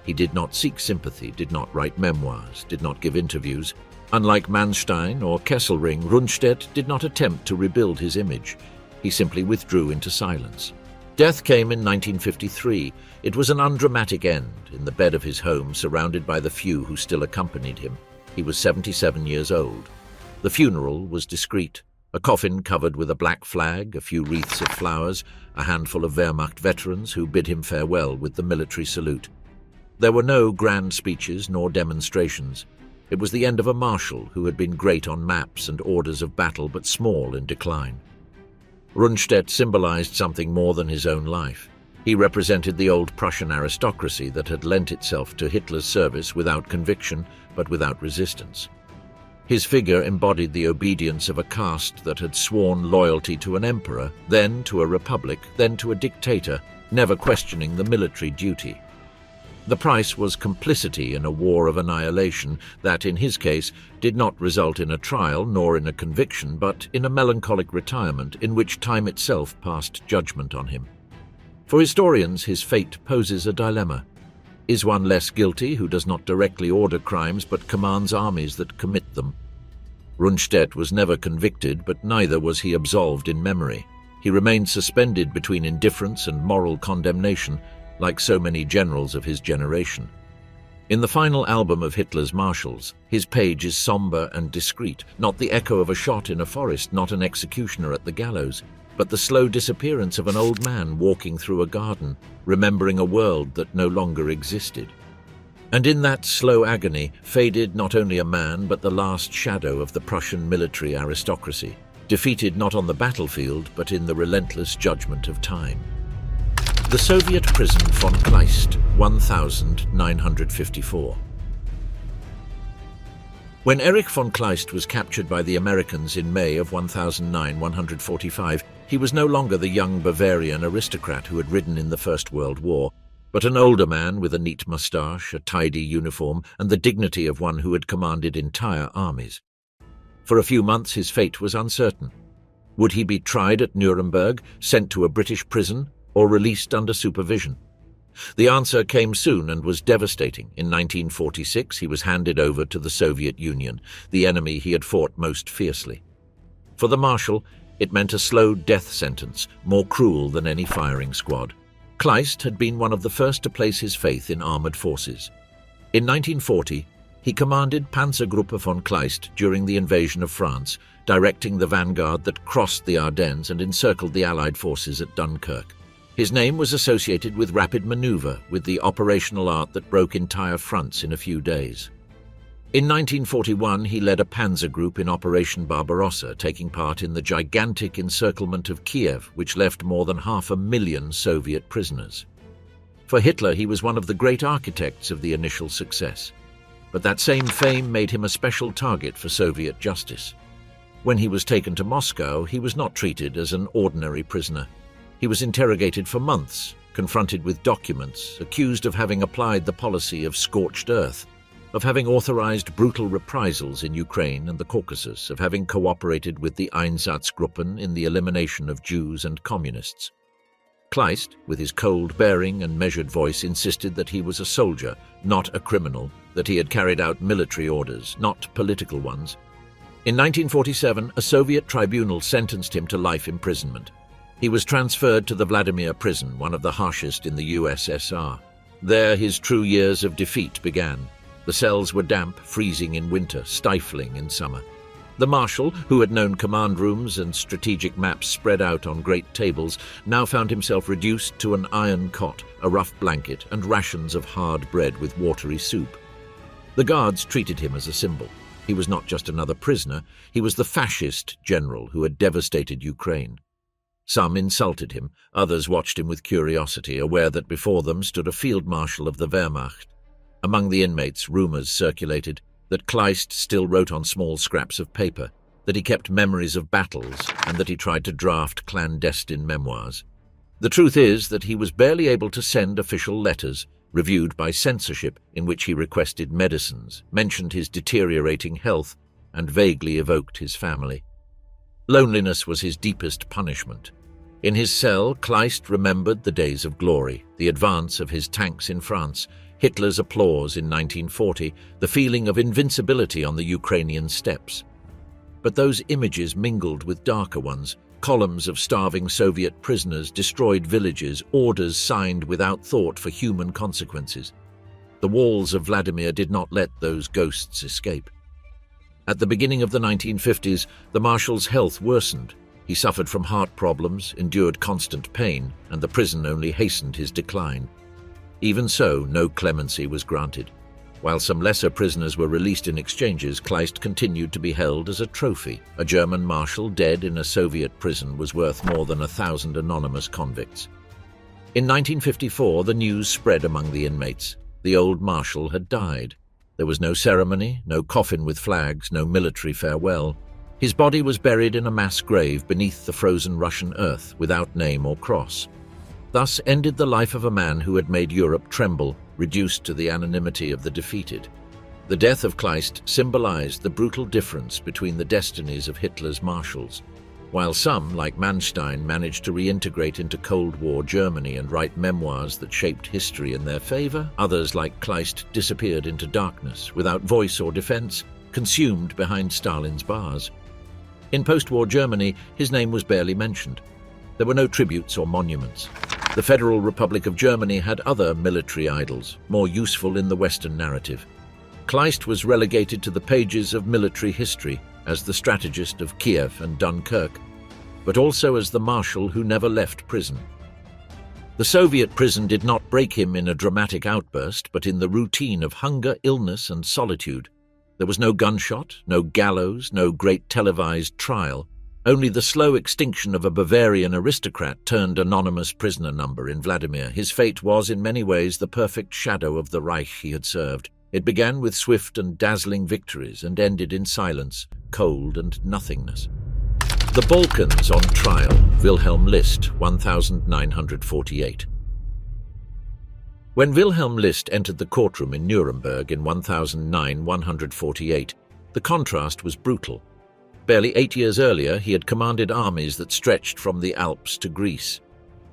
He did not seek sympathy, did not write memoirs, did not give interviews. Unlike Manstein or Kesselring, Rundstedt did not attempt to rebuild his image. He simply withdrew into silence. Death came in 1953. It was an undramatic end, in the bed of his home, surrounded by the few who still accompanied him. He was 77 years old. The funeral was discreet. A coffin covered with a black flag, a few wreaths of flowers, a handful of Wehrmacht veterans who bid him farewell with the military salute. There were no grand speeches nor demonstrations. It was the end of a marshal who had been great on maps and orders of battle, but small in decline. Rundstedt symbolized something more than his own life. He represented the old Prussian aristocracy that had lent itself to Hitler's service without conviction, but without resistance. His figure embodied the obedience of a caste that had sworn loyalty to an emperor, then to a republic, then to a dictator, never questioning the military duty. The price was complicity in a war of annihilation that, in his case, did not result in a trial nor in a conviction, but in a melancholic retirement in which time itself passed judgment on him. For historians, his fate poses a dilemma. Is one less guilty who does not directly order crimes but commands armies that commit them? Rundstedt was never convicted, but neither was he absolved in memory. He remained suspended between indifference and moral condemnation, like so many generals of his generation. In the final album of Hitler's Marshals, his page is somber and discreet, not the echo of a shot in a forest, not an executioner at the gallows, but the slow disappearance of an old man walking through a garden, remembering a world that no longer existed. And in that slow agony faded not only a man, but the last shadow of the Prussian military aristocracy, defeated not on the battlefield, but in the relentless judgment of time. The Soviet prison von Kleist, 1954. When Erich von Kleist was captured by the Americans in May of 1945, he was no longer the young Bavarian aristocrat who had ridden in the First World War, but an older man with a neat moustache, a tidy uniform, and the dignity of one who had commanded entire armies. For a few months his fate was uncertain. Would he be tried at Nuremberg, sent to a British prison, or released under supervision? The answer came soon and was devastating. In 1946, he was handed over to the Soviet Union, the enemy he had fought most fiercely. For the Marshal, it meant a slow death sentence, more cruel than any firing squad. Kleist had been one of the first to place his faith in armoured forces. In 1940, he commanded Panzergruppe von Kleist during the invasion of France, directing the vanguard that crossed the Ardennes and encircled the Allied forces at Dunkirk. His name was associated with rapid manoeuvre, with the operational art that broke entire fronts in a few days. In 1941, he led a panzer group in Operation Barbarossa, taking part in the gigantic encirclement of Kiev, which left more than 500,000 Soviet prisoners. For Hitler, he was one of the great architects of the initial success. But that same fame made him a special target for Soviet justice. When he was taken to Moscow, he was not treated as an ordinary prisoner. He was interrogated for months, confronted with documents, accused of having applied the policy of scorched earth, of having authorized brutal reprisals in Ukraine and the Caucasus, of having cooperated with the Einsatzgruppen in the elimination of Jews and communists. Kleist, with his cold bearing and measured voice, insisted that he was a soldier, not a criminal, that he had carried out military orders, not political ones. In 1947, a Soviet tribunal sentenced him to life imprisonment. He was transferred to the Vladimir prison, one of the harshest in the USSR. There his true years of defeat began. The cells were damp, freezing in winter, stifling in summer. The Marshal, who had known command rooms and strategic maps spread out on great tables, now found himself reduced to an iron cot, a rough blanket, and rations of hard bread with watery soup. The guards treated him as a symbol. He was not just another prisoner, he was the fascist general who had devastated Ukraine. Some insulted him, others watched him with curiosity, aware that before them stood a field marshal of the Wehrmacht. Among the inmates, rumours circulated that Kleist still wrote on small scraps of paper, that he kept memories of battles, and that he tried to draft clandestine memoirs. The truth is that he was barely able to send official letters, reviewed by censorship, in which he requested medicines, mentioned his deteriorating health, and vaguely evoked his family. Loneliness was his deepest punishment. In his cell, Kleist remembered the days of glory, the advance of his tanks in France, Hitler's applause in 1940, the feeling of invincibility on the Ukrainian steppes. But those images mingled with darker ones, columns of starving Soviet prisoners, destroyed villages, orders signed without thought for human consequences. The walls of Vladimir did not let those ghosts escape. At the beginning of the 1950s, the Marshal's health worsened. He suffered from heart problems, endured constant pain, and the prison only hastened his decline. Even so, no clemency was granted. While some lesser prisoners were released in exchanges, Kleist continued to be held as a trophy. A German marshal dead in a Soviet prison was worth more than 1,000 anonymous convicts. In 1954, the news spread among the inmates. The old marshal had died. There was no ceremony, no coffin with flags, no military farewell. His body was buried in a mass grave beneath the frozen Russian earth, without name or cross. Thus ended the life of a man who had made Europe tremble, reduced to the anonymity of the defeated. The death of Kleist symbolized the brutal difference between the destinies of Hitler's marshals. While some, like Manstein, managed to reintegrate into Cold War Germany and write memoirs that shaped history in their favor, others, like Kleist, disappeared into darkness, without voice or defense, consumed behind Stalin's bars. In post-war Germany, his name was barely mentioned. There were no tributes or monuments. The Federal Republic of Germany had other military idols, more useful in the Western narrative. Kleist was relegated to the pages of military history as the strategist of Kiev and Dunkirk, but also as the marshal who never left prison. The Soviet prison did not break him in a dramatic outburst, but in the routine of hunger, illness, and solitude. There was no gunshot, no gallows, no great televised trial. Only the slow extinction of a Bavarian aristocrat turned anonymous prisoner number in Vladimir. His fate was in many ways the perfect shadow of the Reich he had served. It began with swift and dazzling victories and ended in silence, cold and nothingness. The Balkans on trial, Wilhelm List, 1948. When Wilhelm List entered the courtroom in Nuremberg in 1948, the contrast was brutal. Barely 8 years earlier, he had commanded armies that stretched from the Alps to Greece.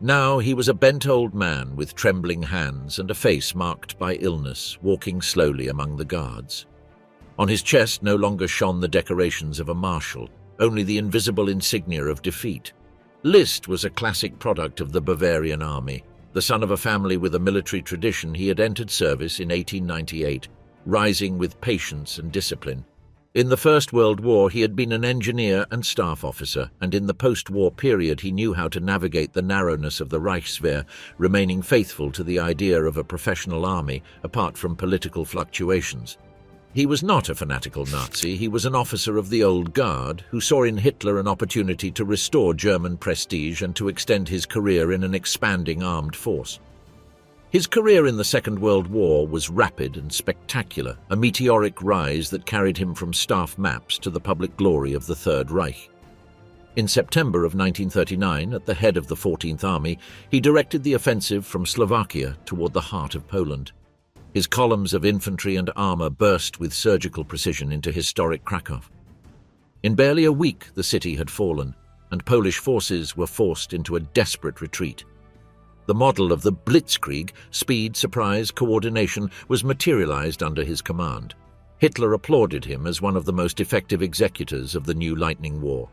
Now he was a bent old man with trembling hands and a face marked by illness, walking slowly among the guards. On his chest no longer shone the decorations of a marshal, only the invisible insignia of defeat. List was a classic product of the Bavarian army. The son of a family with a military tradition, he had entered service in 1898, rising with patience and discipline. In the First World War, he had been an engineer and staff officer, and in the post-war period he knew how to navigate the narrowness of the Reichswehr, remaining faithful to the idea of a professional army, apart from political fluctuations. He was not a fanatical Nazi, he was an officer of the old guard who saw in Hitler an opportunity to restore German prestige and to extend his career in an expanding armed force. His career in the Second World War was rapid and spectacular, a meteoric rise that carried him from staff maps to the public glory of the Third Reich. In September of 1939, at the head of the 14th Army, he directed the offensive from Slovakia toward the heart of Poland. His columns of infantry and armor burst with surgical precision into historic Krakow. In barely a week, the city had fallen, and Polish forces were forced into a desperate retreat. The model of the Blitzkrieg, speed, surprise, coordination, was materialized under his command. Hitler applauded him as one of the most effective executors of the new Lightning War.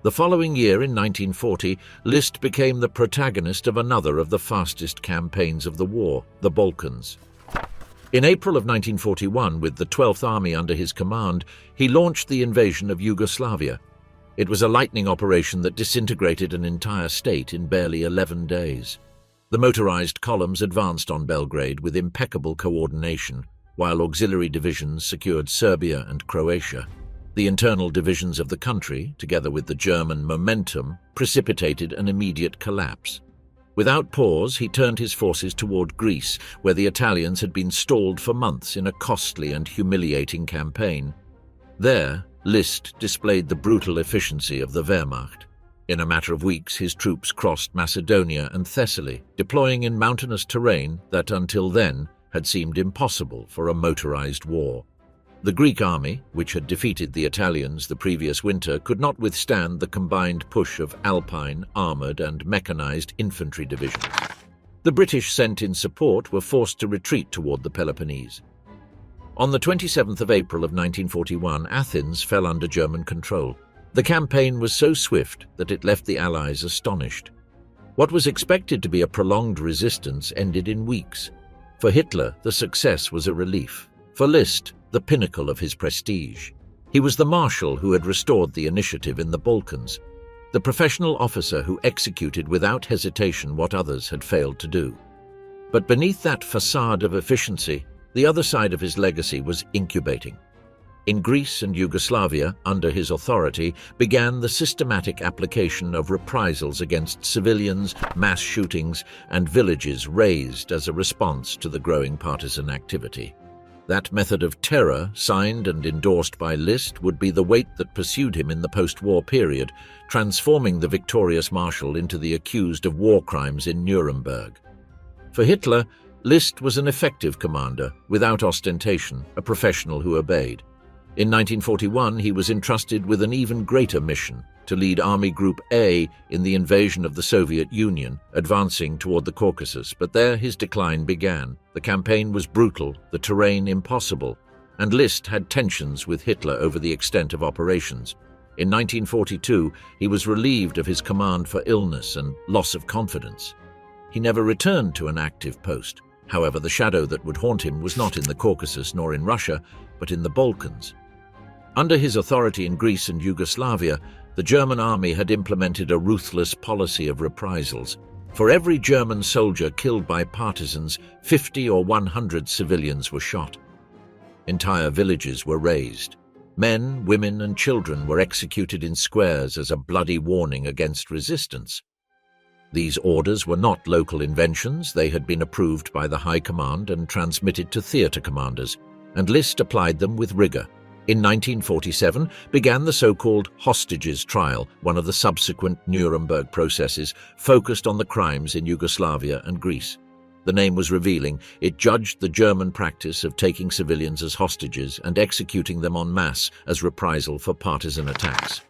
The following year, in 1940, List became the protagonist of another of the fastest campaigns of the war, the Balkans. In April of 1941, with the 12th Army under his command, he launched the invasion of Yugoslavia. It was a lightning operation that disintegrated an entire state in barely 11 days. The motorized columns advanced on Belgrade with impeccable coordination, while auxiliary divisions secured Serbia and Croatia. The internal divisions of the country, together with the German momentum, precipitated an immediate collapse. Without pause, he turned his forces toward Greece, where the Italians had been stalled for months in a costly and humiliating campaign. There, List displayed the brutal efficiency of the Wehrmacht. In a matter of weeks, his troops crossed Macedonia and Thessaly, deploying in mountainous terrain that until then had seemed impossible for a motorized war. The Greek army, which had defeated the Italians the previous winter, could not withstand the combined push of Alpine, armored and mechanized infantry divisions. The British sent in support were forced to retreat toward the Peloponnese. On the 27th of April of 1941, Athens fell under German control. The campaign was so swift that it left the Allies astonished. What was expected to be a prolonged resistance ended in weeks. For Hitler, the success was a relief. For List, the pinnacle of his prestige. He was the marshal who had restored the initiative in the Balkans, the professional officer who executed without hesitation what others had failed to do. But beneath that facade of efficiency, the other side of his legacy was incubating. In Greece and Yugoslavia, under his authority, began the systematic application of reprisals against civilians, mass shootings, and villages razed as a response to the growing partisan activity. That method of terror, signed and endorsed by List, would be the weight that pursued him in the post-war period, transforming the victorious marshal into the accused of war crimes in Nuremberg. For Hitler, List was an effective commander, without ostentation, a professional who obeyed. In 1941, he was entrusted with an even greater mission, to lead Army Group A in the invasion of the Soviet Union, advancing toward the Caucasus, but there his decline began. The campaign was brutal, the terrain impossible, and List had tensions with Hitler over the extent of operations. In 1942, he was relieved of his command for illness and loss of confidence. He never returned to an active post. However, the shadow that would haunt him was not in the Caucasus nor in Russia, but in the Balkans. Under his authority in Greece and Yugoslavia, the German army had implemented a ruthless policy of reprisals. For every German soldier killed by partisans, 50 or 100 civilians were shot. Entire villages were razed. Men, women, and children were executed in squares as a bloody warning against resistance. These orders were not local inventions. They had been approved by the High Command and transmitted to theatre commanders, and List applied them with rigor. In 1947 began the so-called hostages trial, one of the subsequent Nuremberg processes focused on the crimes in Yugoslavia and Greece. The name was revealing. It judged the German practice of taking civilians as hostages and executing them en masse as reprisal for partisan attacks.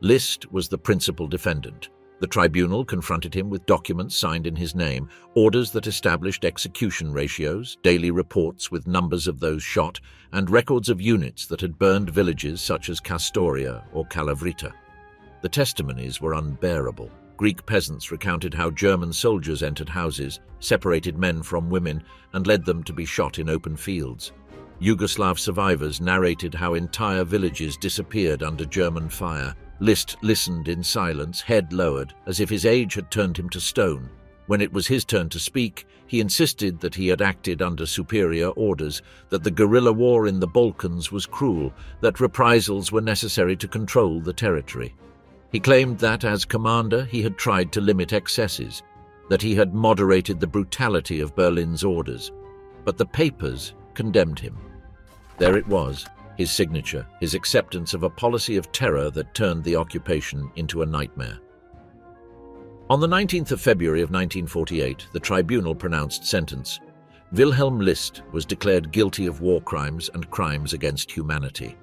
List was the principal defendant. The tribunal confronted him with documents signed in his name, orders that established execution ratios, daily reports with numbers of those shot, and records of units that had burned villages such as Kastoria or Kalavrita. The testimonies were unbearable. Greek peasants recounted how German soldiers entered houses, separated men from women, and led them to be shot in open fields. Yugoslav survivors narrated how entire villages disappeared under German fire. List listened in silence, head lowered, as if his age had turned him to stone. When it was his turn to speak, he insisted that he had acted under superior orders, that the guerrilla war in the Balkans was cruel, that reprisals were necessary to control the territory. He claimed that, as commander, he had tried to limit excesses, that he had moderated the brutality of Berlin's orders. But the papers condemned him. There it was, his signature, his acceptance of a policy of terror that turned the occupation into a nightmare. On the 19th of February of 1948, the tribunal pronounced sentence. Wilhelm List was declared guilty of war crimes and crimes against humanity.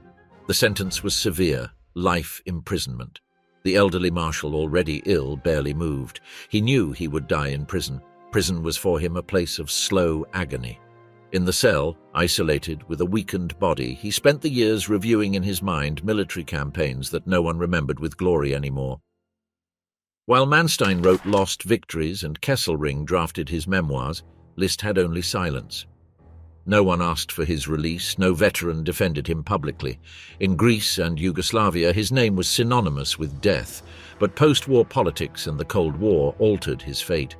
The sentence was severe, life imprisonment. The elderly marshal, already ill, barely moved. He knew he would die in prison. Prison was for him a place of slow agony. In the cell, isolated with a weakened body, he spent the years reviewing in his mind military campaigns that no one remembered with glory anymore. While Manstein wrote Lost Victories and Kesselring drafted his memoirs, List had only silence. No one asked for his release, no veteran defended him publicly. In Greece and Yugoslavia, his name was synonymous with death, but post-war politics and the Cold War altered his fate.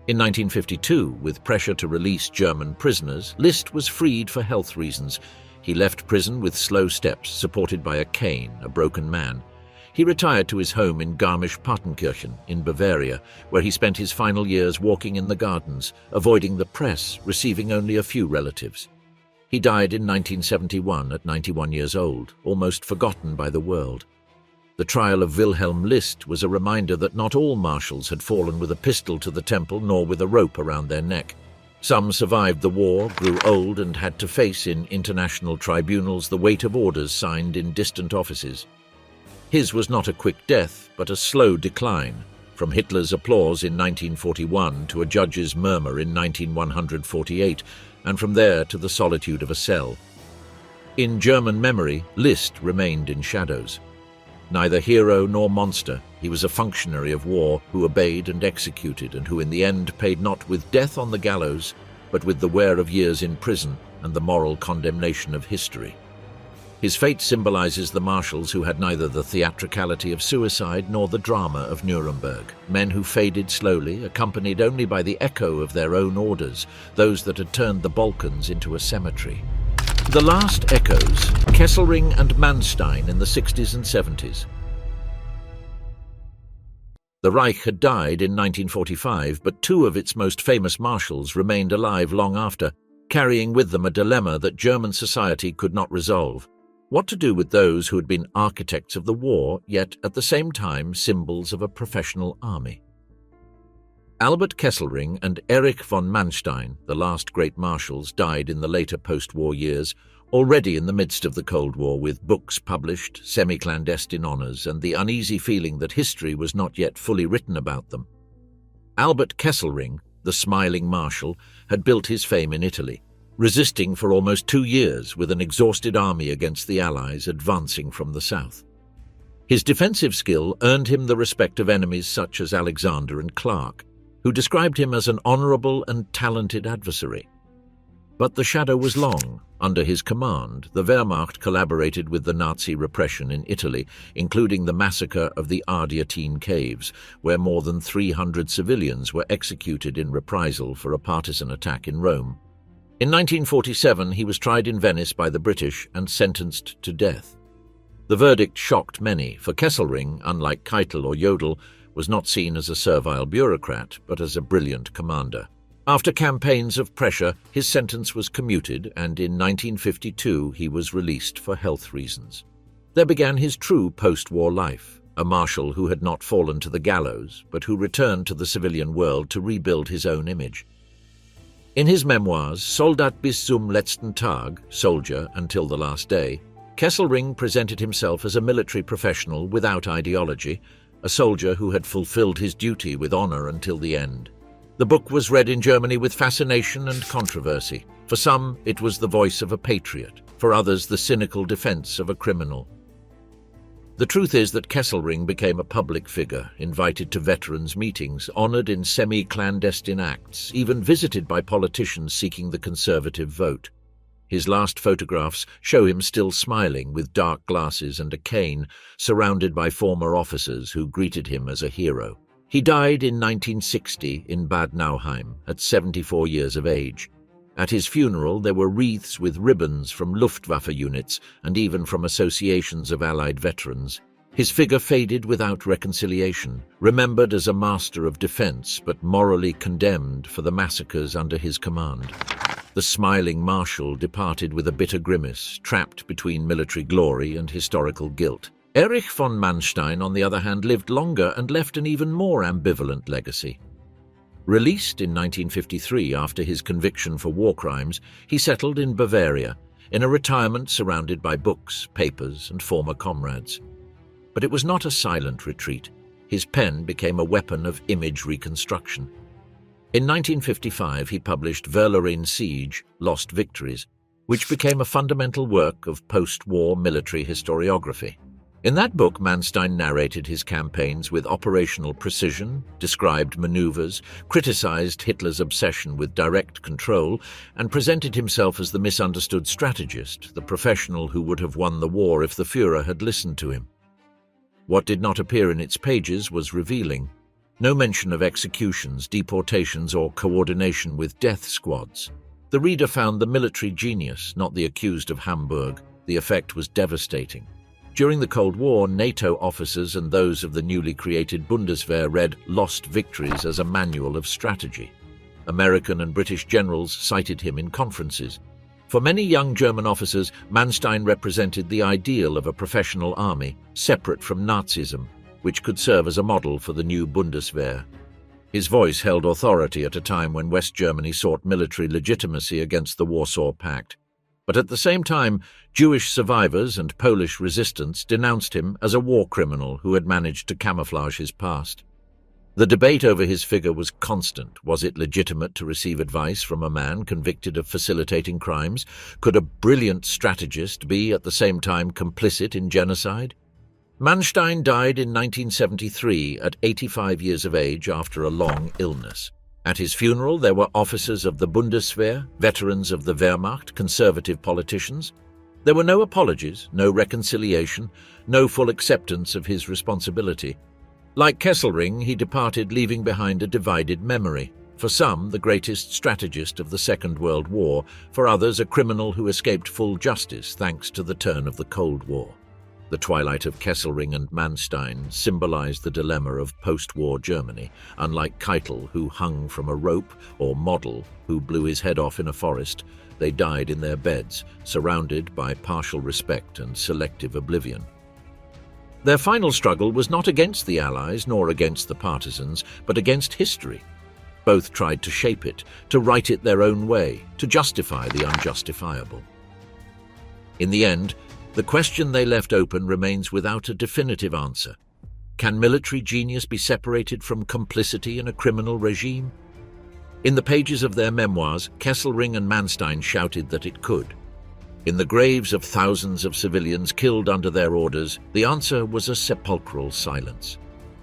In 1952, with pressure to release German prisoners, List was freed for health reasons. He left prison with slow steps, supported by a cane, a broken man. He retired to his home in Garmisch-Partenkirchen in Bavaria, where he spent his final years walking in the gardens, avoiding the press, receiving only a few relatives. He died in 1971 at 91 years old, almost forgotten by the world. The trial of Wilhelm List was a reminder that not all marshals had fallen with a pistol to the temple nor with a rope around their neck. Some survived the war, grew old, and had to face in international tribunals the weight of orders signed in distant offices. His was not a quick death, but a slow decline, from Hitler's applause in 1941 to a judge's murmur in 1948, and from there to the solitude of a cell. In German memory, List remained in shadows. Neither hero nor monster, he was a functionary of war who obeyed and executed, and who in the end paid not with death on the gallows, but with the wear of years in prison and the moral condemnation of history. His fate symbolizes the marshals who had neither the theatricality of suicide nor the drama of Nuremberg, men who faded slowly, accompanied only by the echo of their own orders, those that had turned the Balkans into a cemetery. The last echoes, Kesselring and Manstein in the 60s and 70s. The Reich had died in 1945, but two of its most famous marshals remained alive long after, carrying with them a dilemma that German society could not resolve. What to do with those who had been architects of the war, yet at the same time symbols of a professional army? Albert Kesselring and Erich von Manstein, the last great marshals, died in the later post-war years, already in the midst of the Cold War, with books published, semi-clandestine honors, and the uneasy feeling that history was not yet fully written about them. Albert Kesselring, the smiling marshal, had built his fame in Italy, resisting for almost 2 years with an exhausted army against the Allies advancing from the south. His defensive skill earned him the respect of enemies such as Alexander and Clark, who described him as an honorable and talented adversary. But the shadow was long. Under his command, the Wehrmacht collaborated with the Nazi repression in Italy, including the massacre of the Ardeatine Caves, where more than 300 civilians were executed in reprisal for a partisan attack in Rome. In 1947, he was tried in Venice by the British and sentenced to death. The verdict shocked many, for Kesselring, unlike Keitel or Jodl, was not seen as a servile bureaucrat, but as a brilliant commander. After campaigns of pressure, his sentence was commuted, and in 1952 he was released for health reasons. There began his true post-war life, a marshal who had not fallen to the gallows, but who returned to the civilian world to rebuild his own image. In his memoirs, Soldat bis zum letzten Tag, Soldier Until the Last Day, Kesselring presented himself as a military professional without ideology, a soldier who had fulfilled his duty with honor until the end. The book was read in Germany with fascination and controversy. For some, it was the voice of a patriot. For others, the cynical defense of a criminal. The truth is that Kesselring became a public figure, invited to veterans' meetings, honored in semi-clandestine acts, even visited by politicians seeking the conservative vote. His last photographs show him still smiling with dark glasses and a cane, surrounded by former officers who greeted him as a hero. He died in 1960 in Bad Nauheim at 74 years of age. At his funeral, there were wreaths with ribbons from Luftwaffe units and even from associations of Allied veterans. His figure faded without reconciliation, remembered as a master of defense but morally condemned for the massacres under his command. The smiling marshal departed with a bitter grimace, trapped between military glory and historical guilt. Erich von Manstein, on the other hand, lived longer and left an even more ambivalent legacy. Released in 1953 after his conviction for war crimes, he settled in Bavaria, in a retirement surrounded by books, papers, and former comrades. But it was not a silent retreat. His pen became a weapon of image reconstruction. In 1955, he published Verloren Siege, Lost Victories, which became a fundamental work of post-war military historiography. In that book, Manstein narrated his campaigns with operational precision, described maneuvers, criticized Hitler's obsession with direct control, and presented himself as the misunderstood strategist, the professional who would have won the war if the Führer had listened to him. What did not appear in its pages was revealing. No mention of executions, deportations, or coordination with death squads. The reader found the military genius, not the accused of Hamburg. The effect was devastating. During the Cold War, NATO officers and those of the newly created Bundeswehr read Lost Victories as a manual of strategy. American and British generals cited him in conferences. For many young German officers, Manstein represented the ideal of a professional army, separate from Nazism, which could serve as a model for the new Bundeswehr. His voice held authority at a time when West Germany sought military legitimacy against the Warsaw Pact. But at the same time, Jewish survivors and Polish resistance denounced him as a war criminal who had managed to camouflage his past. The debate over his figure was constant. Was it legitimate to receive advice from a man convicted of facilitating crimes? Could a brilliant strategist be at the same time complicit in genocide? Manstein died in 1973 at 85 years of age after a long illness. At his funeral, there were officers of the Bundeswehr, veterans of the Wehrmacht, conservative politicians. There were no apologies, no reconciliation, no full acceptance of his responsibility. Like Kesselring, he departed leaving behind a divided memory. For some, the greatest strategist of the Second World War, for others, a criminal who escaped full justice thanks to the turn of the Cold War. The twilight of Kesselring and Manstein symbolized the dilemma of post-war Germany. Unlike Keitel, who hung from a rope, or Model, who blew his head off in a forest, they died in their beds, surrounded by partial respect and selective oblivion. Their final struggle was not against the Allies nor against the partisans, but against history. Both tried to shape it, to write it their own way, to justify the unjustifiable. In the end, the question they left open remains without a definitive answer. Can military genius be separated from complicity in a criminal regime? In the pages of their memoirs, Kesselring and Manstein shouted that it could. In the graves of thousands of civilians killed under their orders, the answer was a sepulchral silence.